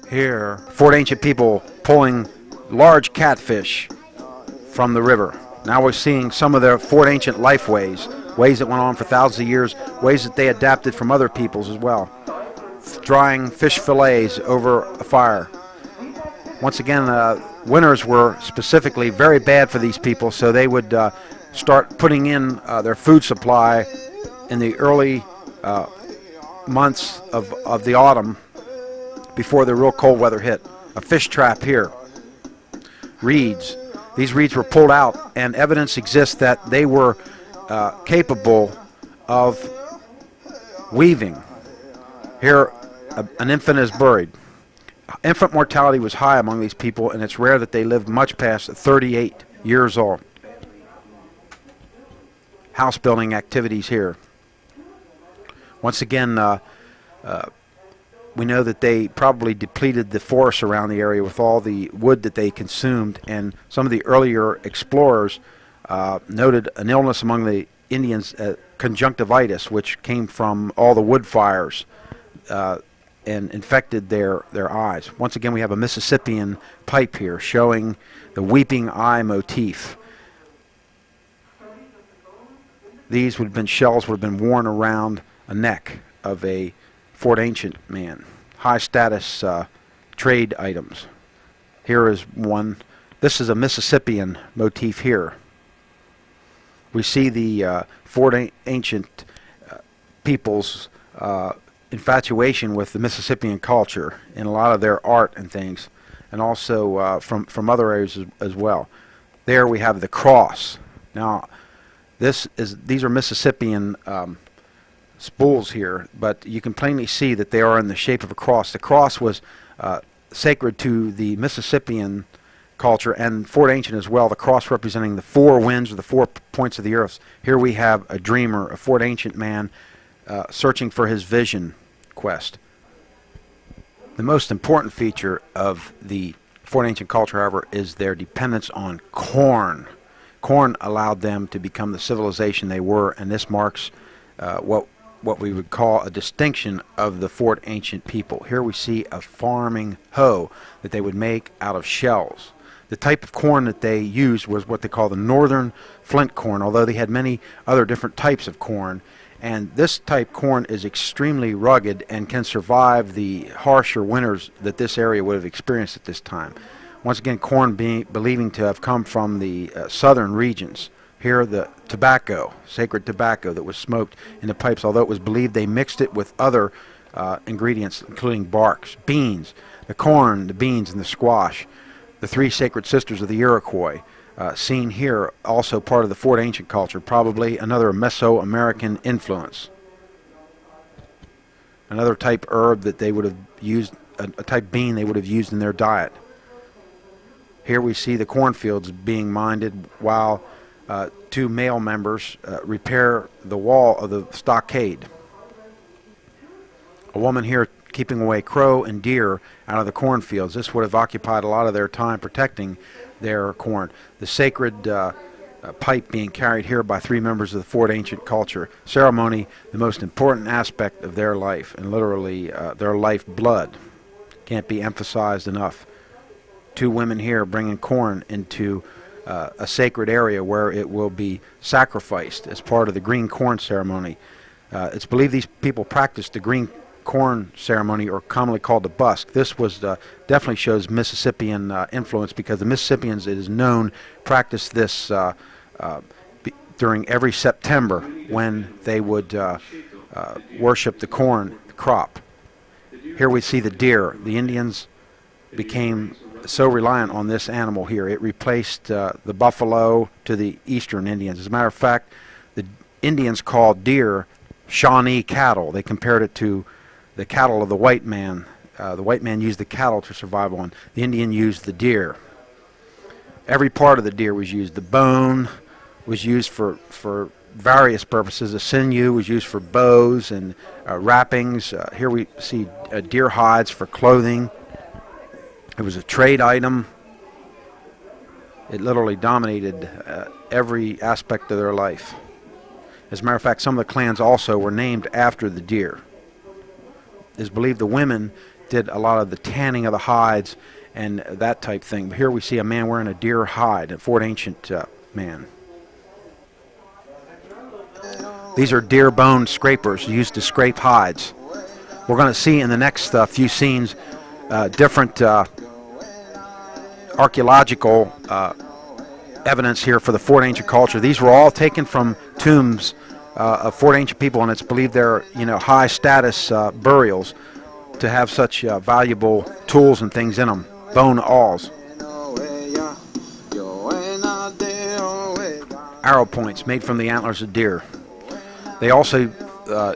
Here, Fort Ancient people pulling large catfish from the river. Now we're seeing some of their Fort Ancient life ways that went on for thousands of years, ways that they adapted from other peoples as well. Drying fish fillets over a fire. Once again, winters were specifically very bad for these people, so they would start putting in their food supply in the early months of the autumn before the real cold weather hit. A fish trap here. Reeds. These reeds were pulled out, and evidence exists that they were capable of weaving. Here, an infant is buried. Infant mortality was high among these people, and it's rare that they lived much past 38 years old. House building activities here. Once again, we know that they probably depleted the forests around the area with all the wood that they consumed, and some of the earlier explorers noted an illness among the Indians, conjunctivitis, which came from all the wood fires. and infected their eyes. Once again, we have a Mississippian pipe here showing the weeping eye motif. These would have been shells would have been worn around a neck of a Fort Ancient man. High status trade items. Here is one. This is a Mississippian motif here. We see the Fort Ancient people's infatuation with the Mississippian culture in a lot of their art and things, and also from other areas as well. There we have the cross. Now, these are Mississippian spools here, but you can plainly see that they are in the shape of a cross. The cross was sacred to the Mississippian culture and Fort Ancient as well, the cross representing the four winds or the 4 points of the earth. Here we have a dreamer, a Fort Ancient man searching for his vision quest. The most important feature of the Fort Ancient culture, however, is their dependence on corn. Corn allowed them to become the civilization they were, and this marks what we would call a distinction of the Fort Ancient people. Here we see a farming hoe that they would make out of shells. The type of corn that they used was what they call the northern flint corn, although they had many other different types of corn. And this type corn is extremely rugged and can survive the harsher winters that this area would have experienced at this time. Once again, corn believing to have come from the southern regions. Here, the tobacco, sacred tobacco that was smoked in the pipes, although it was believed they mixed it with other ingredients, including barks, beans, the corn, the beans, and the squash. The 3 sacred sisters of the Iroquois, seen here, also part of the Fort Ancient culture, probably another Mesoamerican influence. Another type herb that they would have used, a type bean they would have used in their diet. Here we see the cornfields being minded while 2 male members repair the wall of the stockade. A woman here keeping away crow and deer out of the cornfields. This would have occupied a lot of their time protecting their corn. The sacred pipe being carried here by 3 members of the Fort Ancient culture. Ceremony, the most important aspect of their life, and literally their life blood. Can't be emphasized enough. 2 women here bringing corn into a sacred area where it will be sacrificed as part of the green corn ceremony. It's believed these people practiced the green corn ceremony, or commonly called the busk. This was definitely shows Mississippian influence, because the Mississippians, it is known, practiced this during every September when they would worship the corn crop. Here we see the deer. The Indians became so reliant on this animal here. It replaced the buffalo to the eastern Indians. As a matter of fact, the Indians called deer Shawnee cattle. They compared it to the cattle of the white man. The white man used the cattle to survive on. The Indian used the deer. Every part of the deer was used. The bone was used for various purposes. The sinew was used for bows and wrappings. Here we see deer hides for clothing. It was a trade item. It literally dominated every aspect of their life. As a matter of fact, some of the clans also were named after the deer. It is believed the women did a lot of the tanning of the hides and that type thing. But here we see a man wearing a deer hide, a Fort Ancient man. These are deer bone scrapers used to scrape hides. We're going to see in the next few scenes different archaeological evidence here for the Fort Ancient culture. These were all taken from tombs of Fort Ancient people, and it's believed they're high status burials to have such valuable tools and things in them. Bone awls, arrow points made from the antlers of deer. They also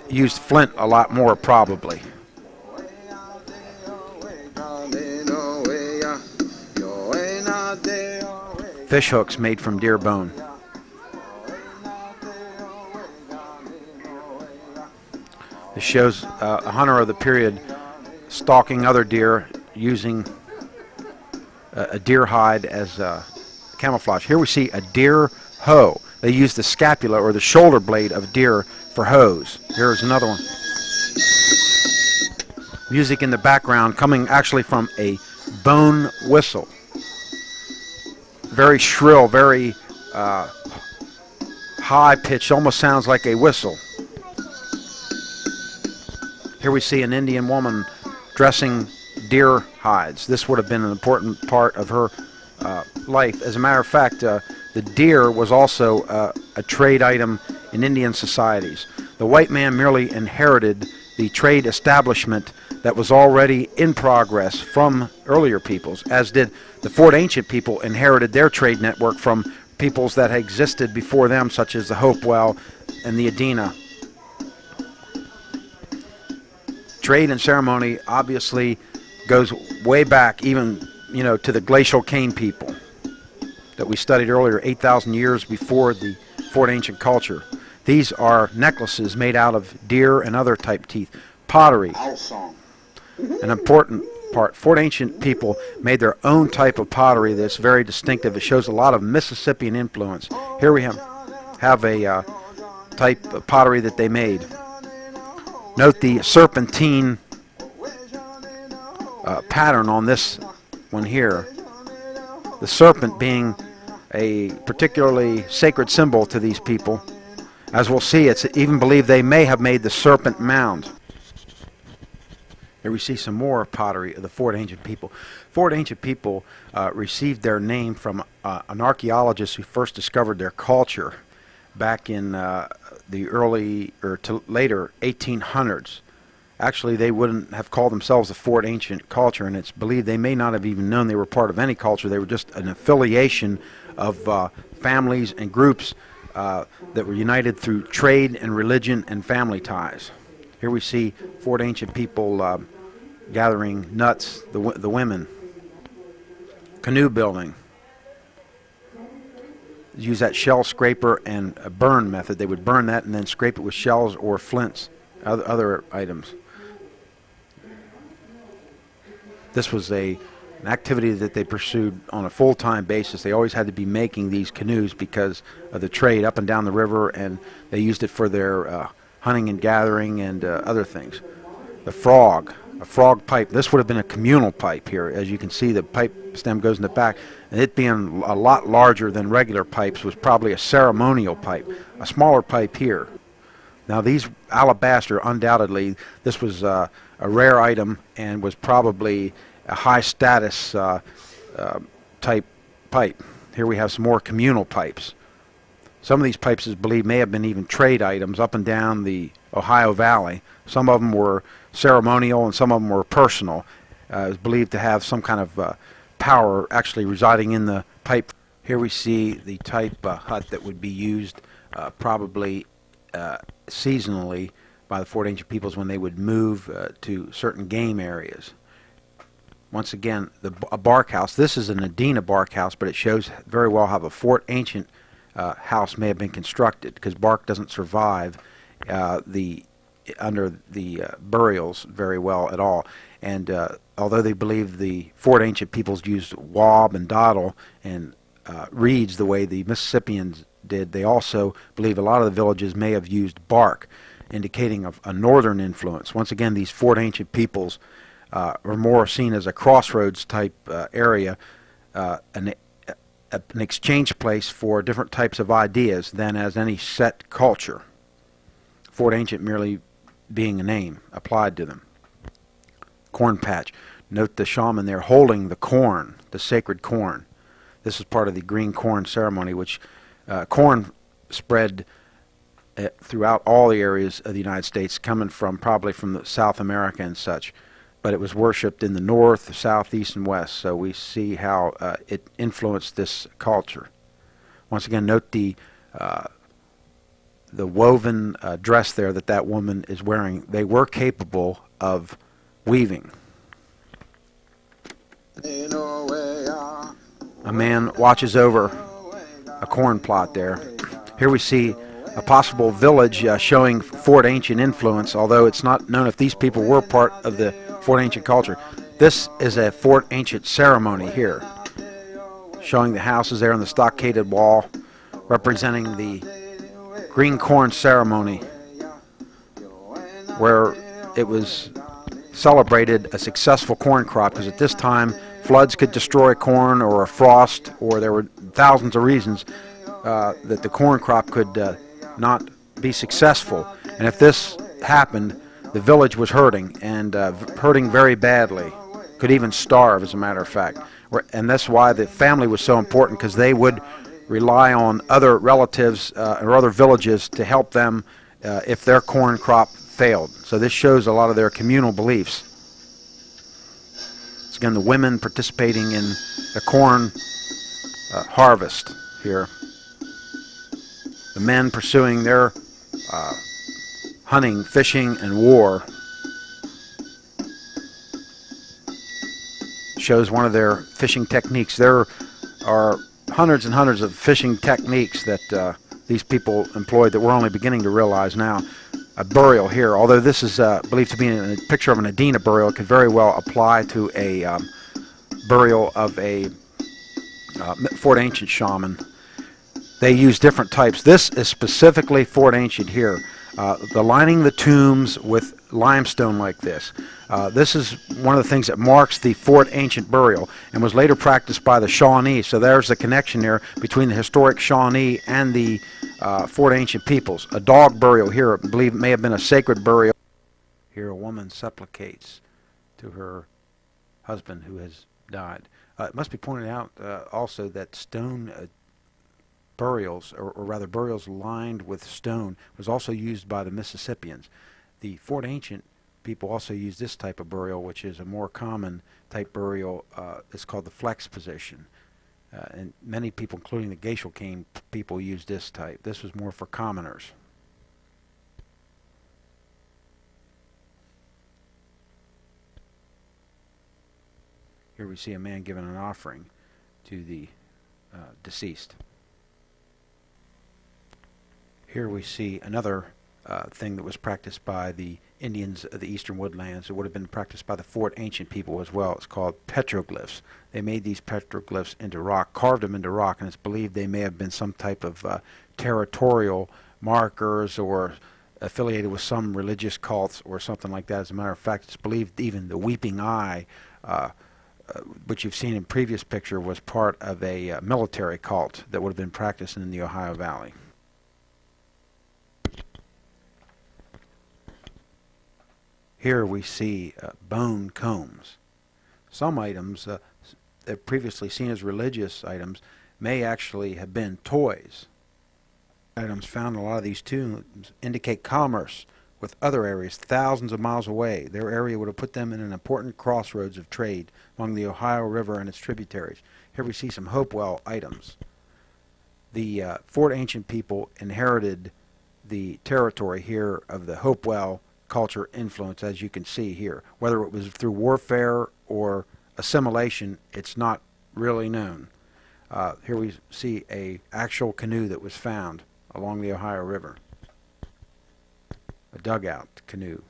used flint a lot more, probably. Fish hooks made from deer bone. This shows a hunter of the period stalking other deer using a deer hide as camouflage. Here we see a deer hoe. They used the scapula or the shoulder blade of deer for hoes. Here's another one. Music in the background coming actually from a bone whistle. Very shrill, very high pitched, almost sounds like a whistle. Here we see an Indian woman dressing deer hides. This would have been an important part of her life. As a matter of fact, the deer was also a trade item in Indian societies. The white man merely inherited the trade establishment that was already in progress from earlier peoples, as did the Fort Ancient people inherited their trade network from peoples that had existed before them, such as the Hopewell and the Adena. Trade and ceremony obviously goes way back, even to the glacial cane people that we studied earlier, 8,000 years before the Fort Ancient culture. These are necklaces made out of deer and other type teeth. Pottery, an important part. Fort Ancient people made their own type of pottery that's very distinctive. It shows a lot of Mississippian influence. Here we have a type of pottery that they made. Note the serpentine pattern on this one here. The serpent being a particularly sacred symbol to these people. As we'll see, it's even believed they may have made the serpent mound. Here we see some more pottery of the Fort Ancient people. Fort Ancient people received their name from an archaeologist who first discovered their culture back in the early or to later 1800s. Actually, they wouldn't have called themselves the Fort Ancient culture, and it's believed they may not have even known they were part of any culture. They were just an affiliation of families and groups that were united through trade and religion and family ties. Here we see Fort Ancient people gathering nuts, the women. Canoe building. Use that shell scraper and a burn method. They would burn that and then scrape it with shells or flints, other items. This was an activity that they pursued on a full-time basis. They always had to be making these canoes because of the trade up and down the river, and they used it for their hunting and gathering and other things. The frog, a frog pipe. This would have been a communal pipe here. As you can see, the pipe stem goes in the back. And it being a lot larger than regular pipes was probably a ceremonial pipe. A smaller pipe here. Now these alabaster, undoubtedly, this was a rare item and was probably a high status type pipe. Here we have some more communal pipes. Some of these pipes is believed may have been even trade items up and down the Ohio Valley. Some of them were ceremonial and some of them were personal. It was believed to have some kind of power actually residing in the pipe. Here we see the type hut that would be used probably seasonally by the Fort Ancient peoples when they would move to certain game areas. Once again, a bark house. This is an Adena bark house, but it shows very well how the Fort Ancient house may have been constructed, because bark doesn't survive under the burials very well at all. And although they believe the Fort Ancient peoples used wob and dottle and reeds the way the Mississippians did, they also believe a lot of the villages may have used bark, indicating a northern influence. Once again, these Fort Ancient peoples are more seen as a crossroads type area, an exchange place for different types of ideas than as any set culture. Fort Ancient merely being a name applied to them. Corn patch. Note the shaman there holding the corn, the sacred corn. This is part of the green corn ceremony, which corn spread throughout all the areas of the United States, coming from probably from South America and such. But it was worshipped in the north, the south, east, and west. So we see how it influenced this culture. Once again, note the woven dress there that woman is wearing. They were capable of weaving. A man watches over a corn plot there. Here we see a possible village showing Fort Ancient influence, although it's not known if these people were part of the Fort Ancient culture. This is a Fort Ancient ceremony here, showing the houses there on the stockaded wall, representing the green corn ceremony, where it was celebrated a successful corn crop, because at this time floods could destroy corn, or a frost, or there were thousands of reasons that the corn crop could not be successful. And if this happened, the village was hurting, and hurting very badly, could even starve, as a matter of fact. And that's why the family was so important, because they would rely on other relatives or other villages to help them if their corn crop failed. So this shows a lot of their communal beliefs. It's again the women participating in the corn harvest here. The men pursuing their hunting, fishing, and war. Shows one of their fishing techniques. There are hundreds and hundreds of fishing techniques that these people employed that we're only beginning to realize now. A burial here, although this is believed to be a picture of an Adena burial, it could very well apply to a burial of a Fort Ancient shaman. They use different types. This is specifically Fort Ancient here. The lining the tombs with limestone like this. This is one of the things that marks the Fort Ancient burial, and was later practiced by the Shawnee. So there's the connection there between the historic Shawnee and the Fort Ancient peoples. A dog burial here, I believe, may have been a sacred burial. Here a woman supplicates to her husband who has died. It must be pointed out also that stone burials, or rather burials lined with stone, was also used by the Mississippians. The Fort Ancient people also use this type of burial, which is a more common type burial. It's called the flex position. And many people, including the Glacial Cane people, use this type. This was more for commoners. Here we see a man giving an offering to the deceased. Here we see another thing that was practiced by the Indians of the eastern woodlands. It would have been practiced by the Fort Ancient people as well. It's called petroglyphs. They made these petroglyphs into rock, carved them into rock, and it's believed they may have been some type of territorial markers, or affiliated with some religious cults or something like that. As a matter of fact, it's believed even the weeping eye, which you've seen in previous picture, was part of a military cult that would have been practiced in the Ohio Valley. Here we see bone combs. Some items that previously seen as religious items may actually have been toys. Items found in a lot of these tombs indicate commerce with other areas thousands of miles away. Their area would have put them in an important crossroads of trade along the Ohio River and its tributaries. Here we see some Hopewell items. The Fort Ancient people inherited the territory here of the Hopewell culture influence, as you can see here. Whether it was through warfare or assimilation, it's not really known. Here we see a actual canoe that was found along the Ohio River. A dugout canoe.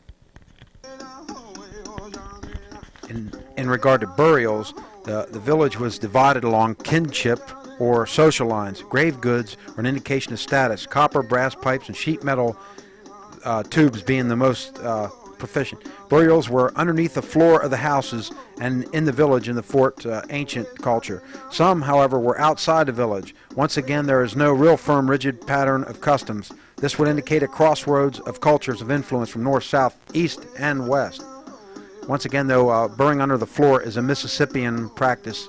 In regard to burials, the village was divided along kinship or social lines. Grave goods were an indication of status. Copper, brass pipes, and sheet metal tubes being the most proficient. Burials were underneath the floor of the houses and in the village in the Fort Ancient culture. Some, however, were outside the village. Once again, there is no real firm, rigid pattern of customs. This would indicate a crossroads of cultures of influence from north, south, east, and west. Once again, though, burying under the floor is a Mississippian practice.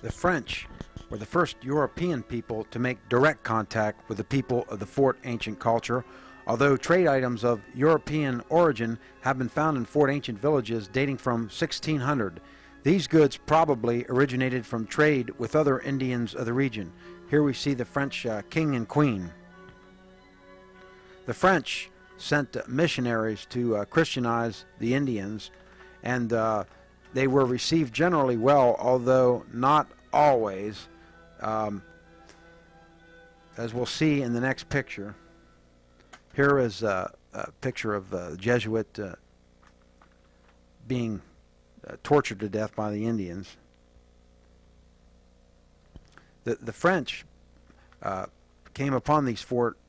The French were the first European people to make direct contact with the people of the Fort Ancient culture, although trade items of European origin have been found in Fort Ancient villages dating from 1600. These goods probably originated from trade with other Indians of the region. Here we see the French king and queen. The French sent missionaries to Christianize the Indians, and they were received generally well, although not always. As we'll see in the next picture. Here is a picture of the Jesuit being tortured to death by the Indians. The French came upon these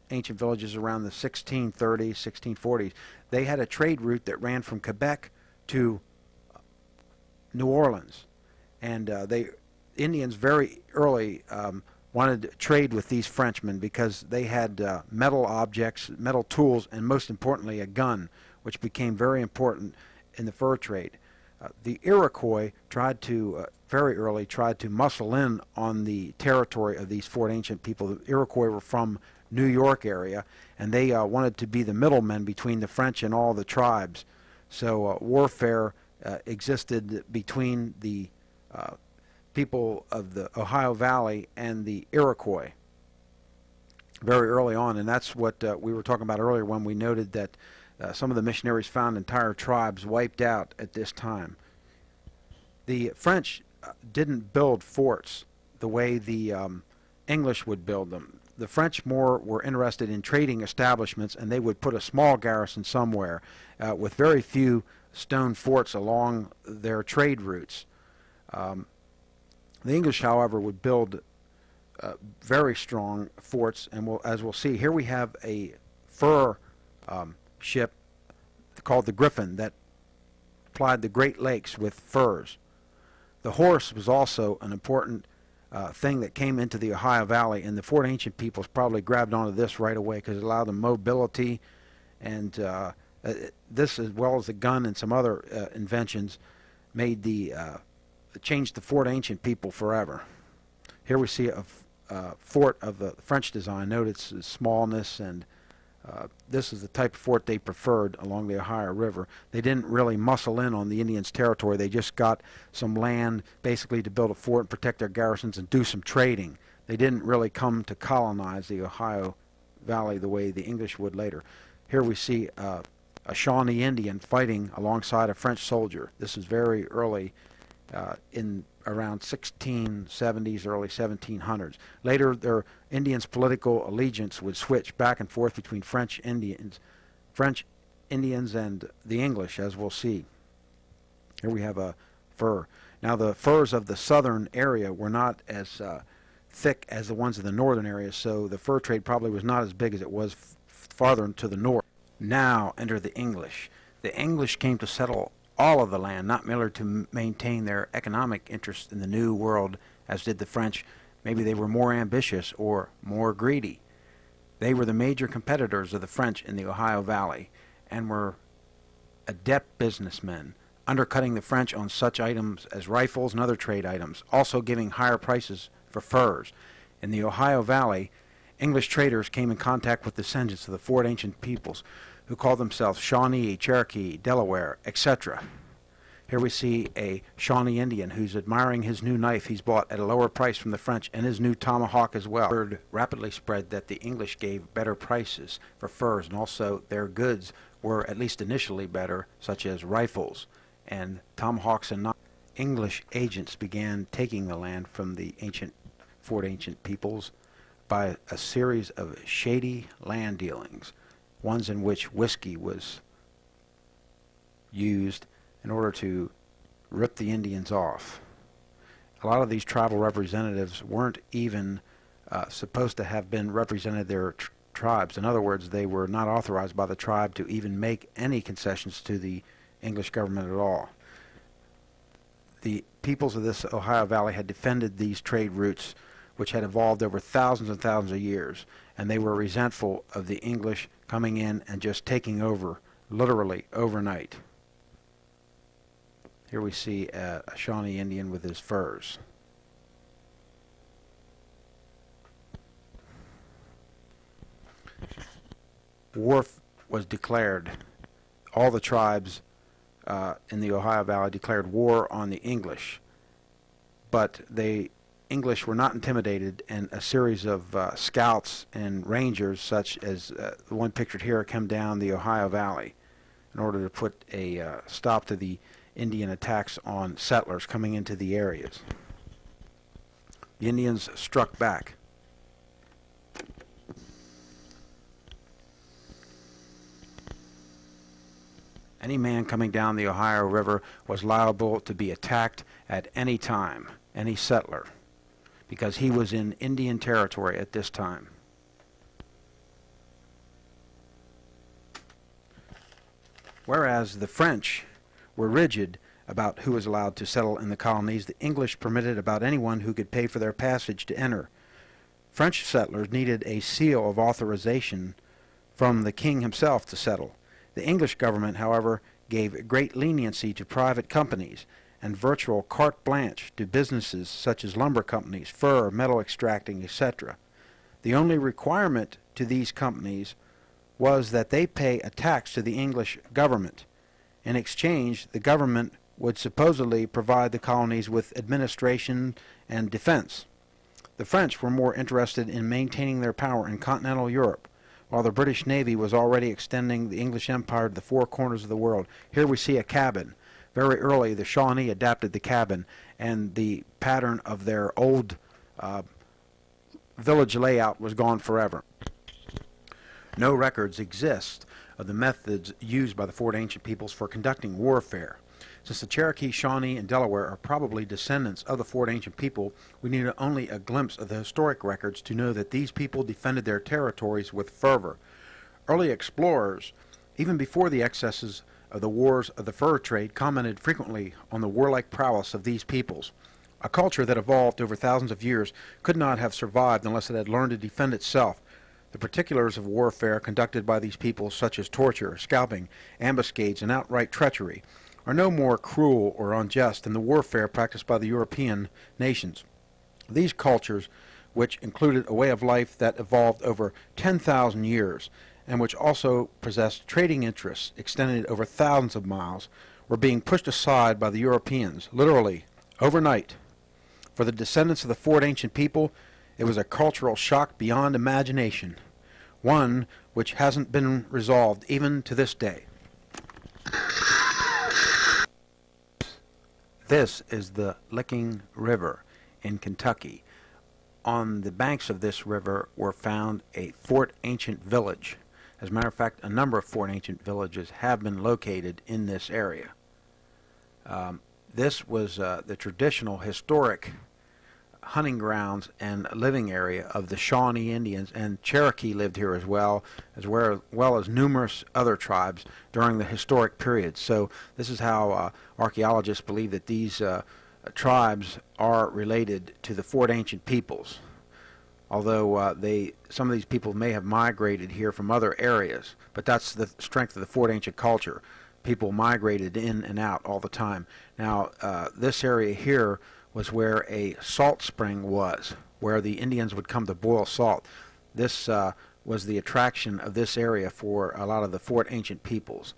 ancient villages around the 1630s, 1640s. They had a trade route that ran from Quebec to New Orleans, and Indians very early wanted to trade with these Frenchmen because they had metal objects, metal tools, and most importantly a gun, which became very important in the fur trade. The Iroquois very early tried to muscle in on the territory of these Fort Ancient people. The Iroquois were from New York area, and they wanted to be the middlemen between the French and all the tribes. So warfare existed between the people of the Ohio Valley and the Iroquois very early on, and that's what we were talking about earlier when we noted that some of the missionaries found entire tribes wiped out at this time. The French didn't build forts the way the English would build them. The French more were interested in trading establishments, and they would put a small garrison somewhere with very few stone forts along their trade routes. The English, however, would build very strong forts, and as we'll see, here we have a fur ship called the Griffin that plied the Great Lakes with furs. The horse was also an important thing that came into the Ohio Valley, and the Fort Ancient peoples probably grabbed onto this right away because it allowed them mobility, and this, as well as the gun and some other inventions, made changed the Fort Ancient people forever. Here we see a fort of the French design. Note its smallness, and this is the type of fort they preferred along the Ohio River. They didn't really muscle in on the Indians' territory. They just got some land basically to build a fort and protect their garrisons and do some trading. They didn't really come to colonize the Ohio Valley the way the English would later. Here we see a Shawnee Indian fighting alongside a French soldier. This is very early in around 1670s, early 1700s. Later, their Indians' political allegiance would switch back and forth between French Indians and the English, as we'll see. Here we have a fur. Now, the furs of the southern area were not as thick as the ones of the northern area, so the fur trade probably was not as big as it was farther to the north. Now enter the English. The English came to settle all of the land, not merely to maintain their economic interests in the New World, as did the French. Maybe they were more ambitious or more greedy. They were the major competitors of the French in the Ohio Valley and were adept businessmen, undercutting the French on such items as rifles and other trade items, also giving higher prices for furs. In the Ohio Valley, English traders came in contact with descendants of the Fort Ancient peoples, who called themselves Shawnee, Cherokee, Delaware, etc. Here we see a Shawnee Indian who's admiring his new knife he's bought at a lower price from the French, and his new tomahawk as well. Word rapidly spread that the English gave better prices for furs, and also their goods were, at least initially, better, such as rifles and tomahawks and knives. English agents began taking the land from the Fort Ancient peoples by a series of shady land dealings, ones in which whiskey was used in order to rip the Indians off. A lot of these tribal representatives weren't even supposed to have been represented their tribes. In other words, they were not authorized by the tribe to even make any concessions to the English government at all. The peoples of this Ohio Valley had defended these trade routes, which had evolved over thousands and thousands of years, and they were resentful of the English coming in and just taking over, literally overnight. Here we see a Shawnee Indian with his furs. War was declared. All the tribes in the Ohio Valley declared war on the English, but the English were not intimidated, and a series of scouts and rangers, such as the one pictured here, came down the Ohio Valley in order to put a stop to the Indian attacks on settlers coming into the areas. The Indians struck back. Any man coming down the Ohio River was liable to be attacked at any time, any settler. because he was in Indian territory at this time. Whereas the French were rigid about who was allowed to settle in the colonies, the English permitted about anyone who could pay for their passage to enter. French settlers needed a seal of authorization from the king himself to settle. The English government, however, gave great leniency to private companies and virtual carte blanche to businesses such as lumber companies, fur, metal extracting, etc. The only requirement to these companies was that they pay a tax to the English government. In exchange, the government would supposedly provide the colonies with administration and defense. The French were more interested in maintaining their power in continental Europe, while the British Navy was already extending the English Empire to the four corners of the world. Here we see a cabin. Very early, the Shawnee adapted the cabin, and the pattern of their old village layout was gone forever. No records exist of the methods used by the Fort Ancient peoples for conducting warfare. Since the Cherokee, Shawnee, and Delaware are probably descendants of the Fort Ancient people, we need only a glimpse of the historic records to know that these people defended their territories with fervor. Early explorers, even before the excesses of the wars of the fur trade, commented frequently on the warlike prowess of these peoples. A culture that evolved over thousands of years could not have survived unless it had learned to defend itself. The particulars of warfare conducted by these peoples, such as torture, scalping, ambuscades, and outright treachery, are no more cruel or unjust than the warfare practiced by the European nations. These cultures, which included a way of life that evolved over 10,000 years, and which also possessed trading interests extended over thousands of miles, were being pushed aside by the Europeans, literally, overnight. For the descendants of the Fort Ancient people, it was a cultural shock beyond imagination, one which hasn't been resolved even to this day. This is the Licking River in Kentucky. On the banks of this river were found a Fort Ancient village. As a matter of fact, a number of Fort Ancient villages have been located in this area. This was the traditional historic hunting grounds and living area of the Shawnee Indians, and Cherokee lived here as well as numerous other tribes during the historic period. So this is how archaeologists believe that these tribes are related to the Fort Ancient peoples, although some of these people may have migrated here from other areas. But that's the strength of the Fort Ancient culture. People migrated in and out all the time. Now this area here was where a salt spring was, where the Indians would come to boil salt. This was the attraction of this area for a lot of the Fort Ancient peoples.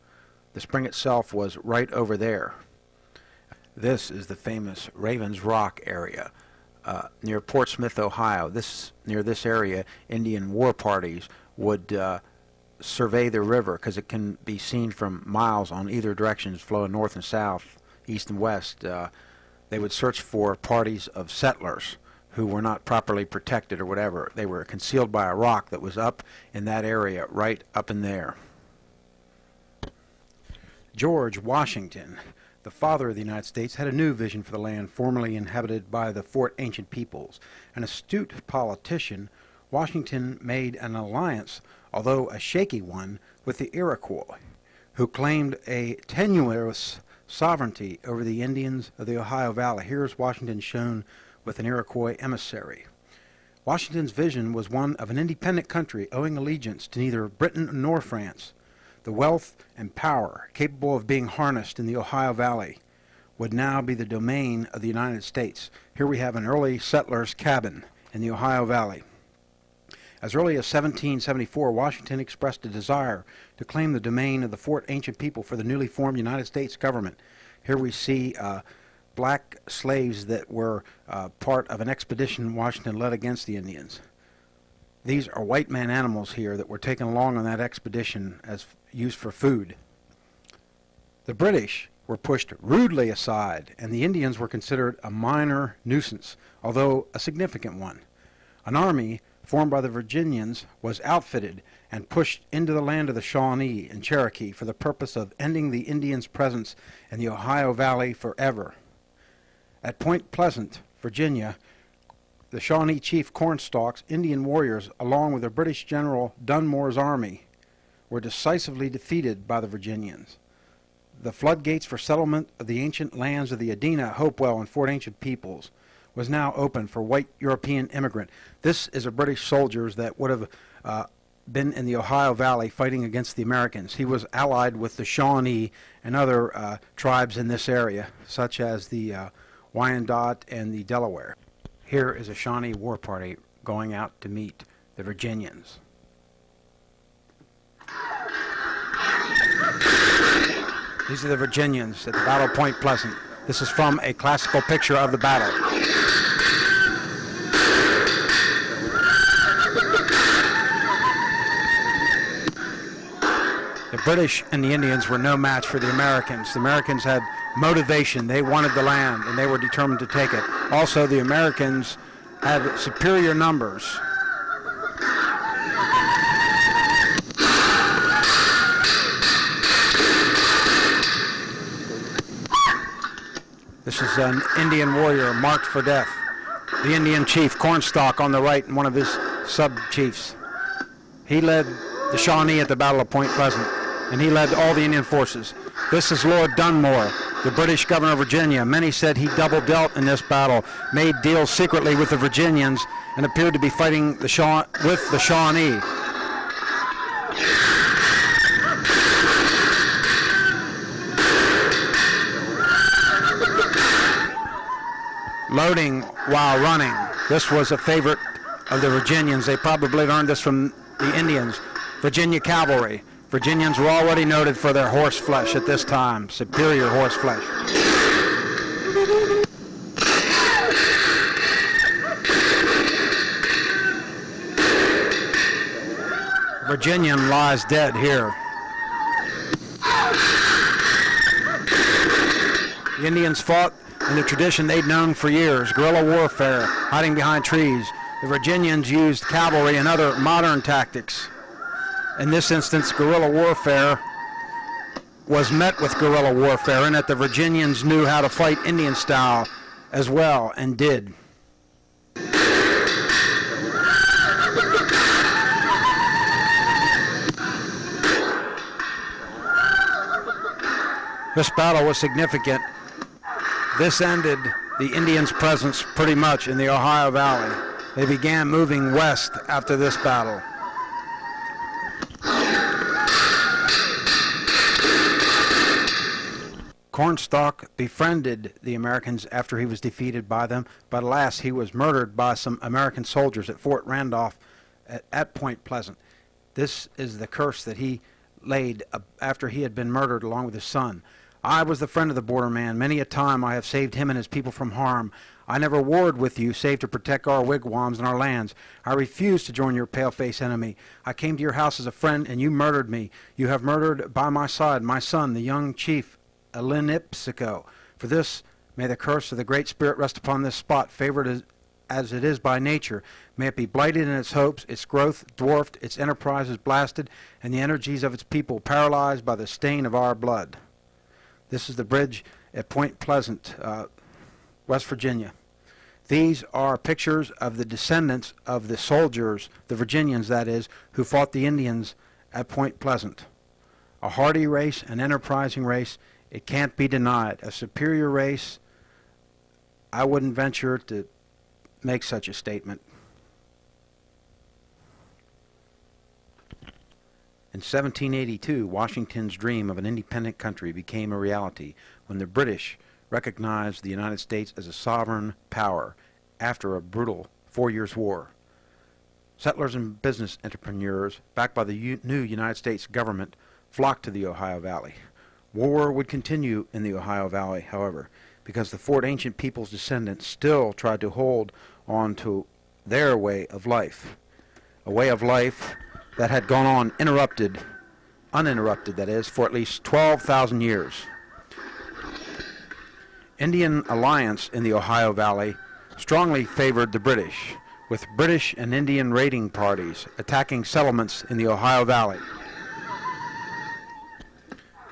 The spring itself was right over there. This is the famous Ravens Rock area near Portsmouth, Ohio. Near this area, Indian war parties would survey the river because it can be seen from miles on either directions, flowing north and south, east and west. They would search for parties of settlers who were not properly protected or whatever. They were concealed by a rock that was up in that area, right up in there. George Washington, the father of the United States, had a new vision for the land formerly inhabited by the Fort Ancient peoples. An astute politician, Washington made an alliance, although a shaky one, with the Iroquois, who claimed a tenuous sovereignty over the Indians of the Ohio Valley. Here's Washington shown with an Iroquois emissary. Washington's vision was one of an independent country owing allegiance to neither Britain nor France. The wealth and power capable of being harnessed in the Ohio Valley would now be the domain of the United States. Here we have an early settler's cabin in the Ohio Valley. As early as 1774, Washington expressed a desire to claim the domain of the Fort Ancient people for the newly formed United States government. Here we see black slaves that were part of an expedition Washington led against the Indians. These are white man animals here that were taken along on that expedition as used for food. The British were pushed rudely aside, and the Indians were considered a minor nuisance, although a significant one. An army formed by the Virginians was outfitted and pushed into the land of the Shawnee and Cherokee for the purpose of ending the Indians' presence in the Ohio Valley forever. At Point Pleasant, Virginia, the Shawnee chief Cornstalk's Indian warriors, along with the British General Dunmore's army, were decisively defeated by the Virginians. The floodgates for settlement of the ancient lands of the Adena, Hopewell, and Fort Ancient peoples was now open for white European immigrant. This is a British soldiers that would have been in the Ohio Valley fighting against the Americans. He was allied with the Shawnee and other tribes in this area, such as the Wyandot and the Delaware. Here is a Shawnee war party going out to meet the Virginians. These are the Virginians at the Battle of Point Pleasant. This is from a classical picture of the battle. The British and the Indians were no match for the Americans. The Americans had motivation. They wanted the land, and they were determined to take it. Also, the Americans had superior numbers. This is an Indian warrior marked for death. The Indian chief, Cornstalk, on the right, and one of his sub-chiefs. He led the Shawnee at the Battle of Point Pleasant, and he led all the Indian forces. This is Lord Dunmore, the British governor of Virginia. Many said he double-dealt in this battle, made deals secretly with the Virginians, and appeared to be fighting with the Shawnee. Loading while running. This was a favorite of the Virginians. They probably learned this from the Indians. Virginia cavalry. Virginians were already noted for their horse flesh at this time, superior horse flesh. Virginian lies dead here. The Indians fought in the tradition they'd known for years, guerrilla warfare, hiding behind trees. The Virginians used cavalry and other modern tactics. In this instance, guerrilla warfare was met with guerrilla warfare, in that the Virginians knew how to fight Indian style as well, and did. This battle was significant. This ended the Indians' presence pretty much in the Ohio Valley. They began moving west after this battle. Cornstalk befriended the Americans after he was defeated by them, but alas, he was murdered by some American soldiers at Fort Randolph at Point Pleasant. This is the curse that he laid after he had been murdered along with his son. I was the friend of the border man. Many a time I have saved him and his people from harm. I never warred with you save to protect our wigwams and our lands. I refused to join your pale-face enemy. I came to your house as a friend, and you murdered me. You have murdered by my side my son, the young chief Elinipsico. For this may the curse of the Great Spirit rest upon this spot, favored as it is by nature. May it be blighted in its hopes, its growth dwarfed, its enterprises blasted, and the energies of its people paralyzed by the stain of our blood. This is the bridge at Point Pleasant, West Virginia. These are pictures of the descendants of the soldiers, the Virginians that is, who fought the Indians at Point Pleasant. A hardy race, an enterprising race, it can't be denied. A superior race, I wouldn't venture to make such a statement. In 1782, Washington's dream of an independent country became a reality when the British recognized the United States as a sovereign power after a brutal 4 years' war. Settlers and business entrepreneurs, backed by the new United States government, flocked to the Ohio Valley. War would continue in the Ohio Valley, however, because the Fort Ancient people's descendants still tried to hold on to their way of life, a way of life that had gone on uninterrupted that is, for at least 12,000 years. Indian alliance in the Ohio Valley strongly favored the British, with British and Indian raiding parties attacking settlements in the Ohio Valley.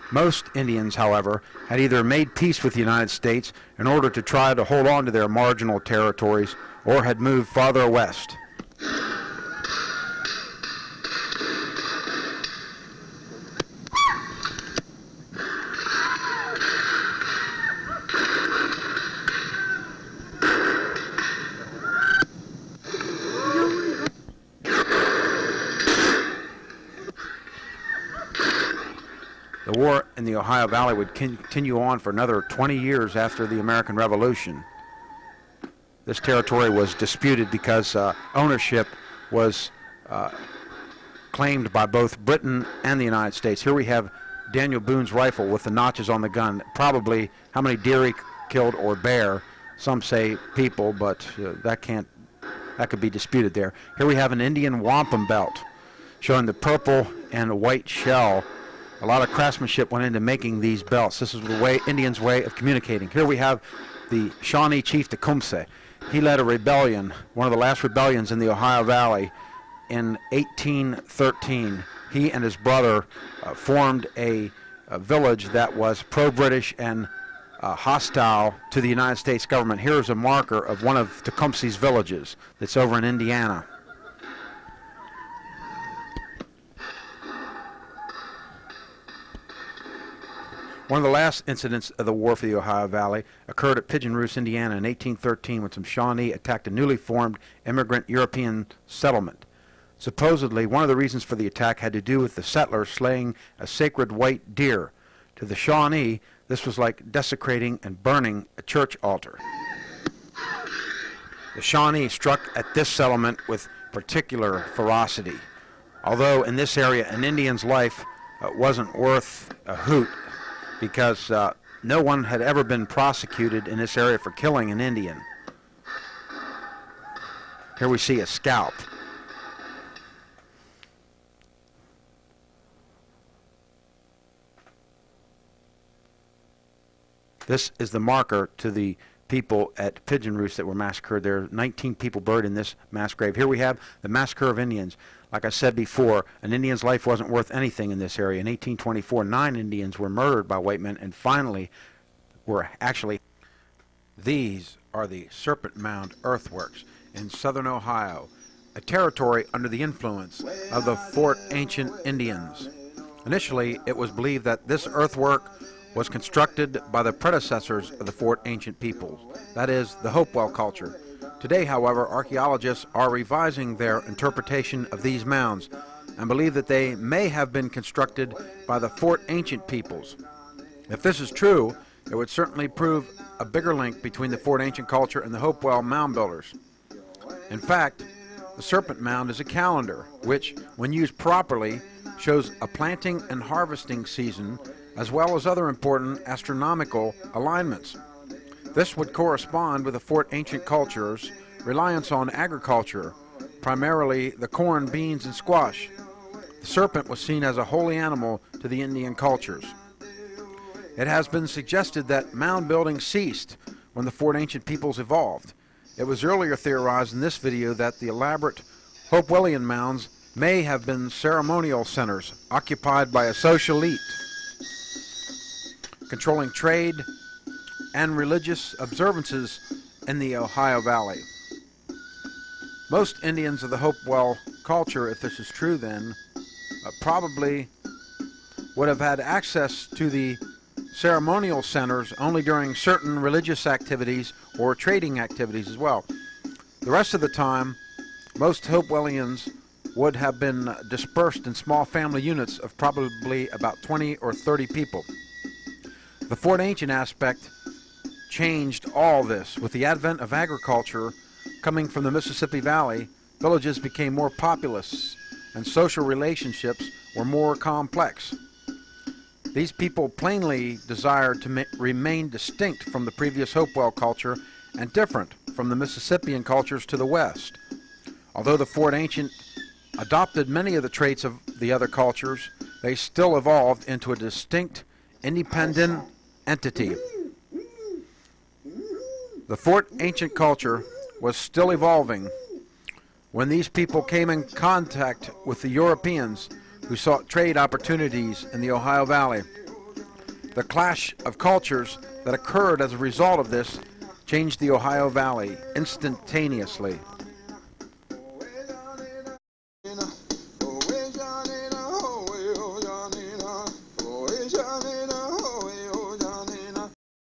Most Indians, however, had either made peace with the United States in order to try to hold on to their marginal territories, or had moved farther west. The war in the Ohio Valley would continue on for another 20 years after the American Revolution. This territory was disputed because ownership was claimed by both Britain and the United States. Here we have Daniel Boone's rifle with the notches on the gun. Probably how many deer he killed or bear. Some say people, but that could be disputed there. Here we have an Indian wampum belt showing the purple and white shell. A lot of craftsmanship went into making these belts. This is the way Indians' way of communicating. Here we have the Shawnee chief Tecumseh. He led a rebellion, one of the last rebellions in the Ohio Valley in 1813. He and his brother formed a village that was pro-British and hostile to the United States government. Here's a marker of one of Tecumseh's villages that's over in Indiana. One of the last incidents of the war for the Ohio Valley occurred at Pigeon Roost, Indiana in 1813 when some Shawnee attacked a newly formed immigrant European settlement. Supposedly, one of the reasons for the attack had to do with the settlers slaying a sacred white deer. To the Shawnee, this was like desecrating and burning a church altar. The Shawnee struck at this settlement with particular ferocity. Although in this area an Indian's life wasn't worth a hoot, because no one had ever been prosecuted in this area for killing an Indian. Here we see a scalp. This is the marker to the people at Pigeon Roost that were massacred. There are 19 people buried in this mass grave. Here we have the massacre of Indians. Like I said before, an Indian's life wasn't worth anything in this area. In 1824, 9 Indians were murdered by white men and finally were actually... These are the Serpent Mound earthworks in southern Ohio, a territory under the influence of the Fort Ancient Indians. Initially, it was believed that this earthwork was constructed by the predecessors of the Fort Ancient peoples, that is, the Hopewell culture. Today, however, archaeologists are revising their interpretation of these mounds and believe that they may have been constructed by the Fort Ancient peoples. If this is true, it would certainly prove a bigger link between the Fort Ancient culture and the Hopewell mound builders. In fact, the Serpent Mound is a calendar which, when used properly, shows a planting and harvesting season as well as other important astronomical alignments. This would correspond with the Fort Ancient culture's reliance on agriculture, primarily the corn, beans, and squash. The serpent was seen as a holy animal to the Indian cultures. It has been suggested that mound building ceased when the Fort Ancient peoples evolved. It was earlier theorized in this video that the elaborate Hopewellian mounds may have been ceremonial centers occupied by a social elite, controlling trade and religious observances in the Ohio Valley. Most Indians of the Hopewell culture, if this is true then, probably would have had access to the ceremonial centers only during certain religious activities or trading activities as well. The rest of the time, most Hopewellians would have been dispersed in small family units of probably about 20 or 30 people. The Fort Ancient aspect changed all this. With the advent of agriculture coming from the Mississippi Valley, villages became more populous and social relationships were more complex. These people plainly desired to remain distinct from the previous Hopewell culture and different from the Mississippian cultures to the west. Although the Fort Ancient adopted many of the traits of the other cultures, they still evolved into a distinct, independent entity. The Fort Ancient culture was still evolving when these people came in contact with the Europeans who sought trade opportunities in the Ohio Valley. The clash of cultures that occurred as a result of this changed the Ohio Valley instantaneously.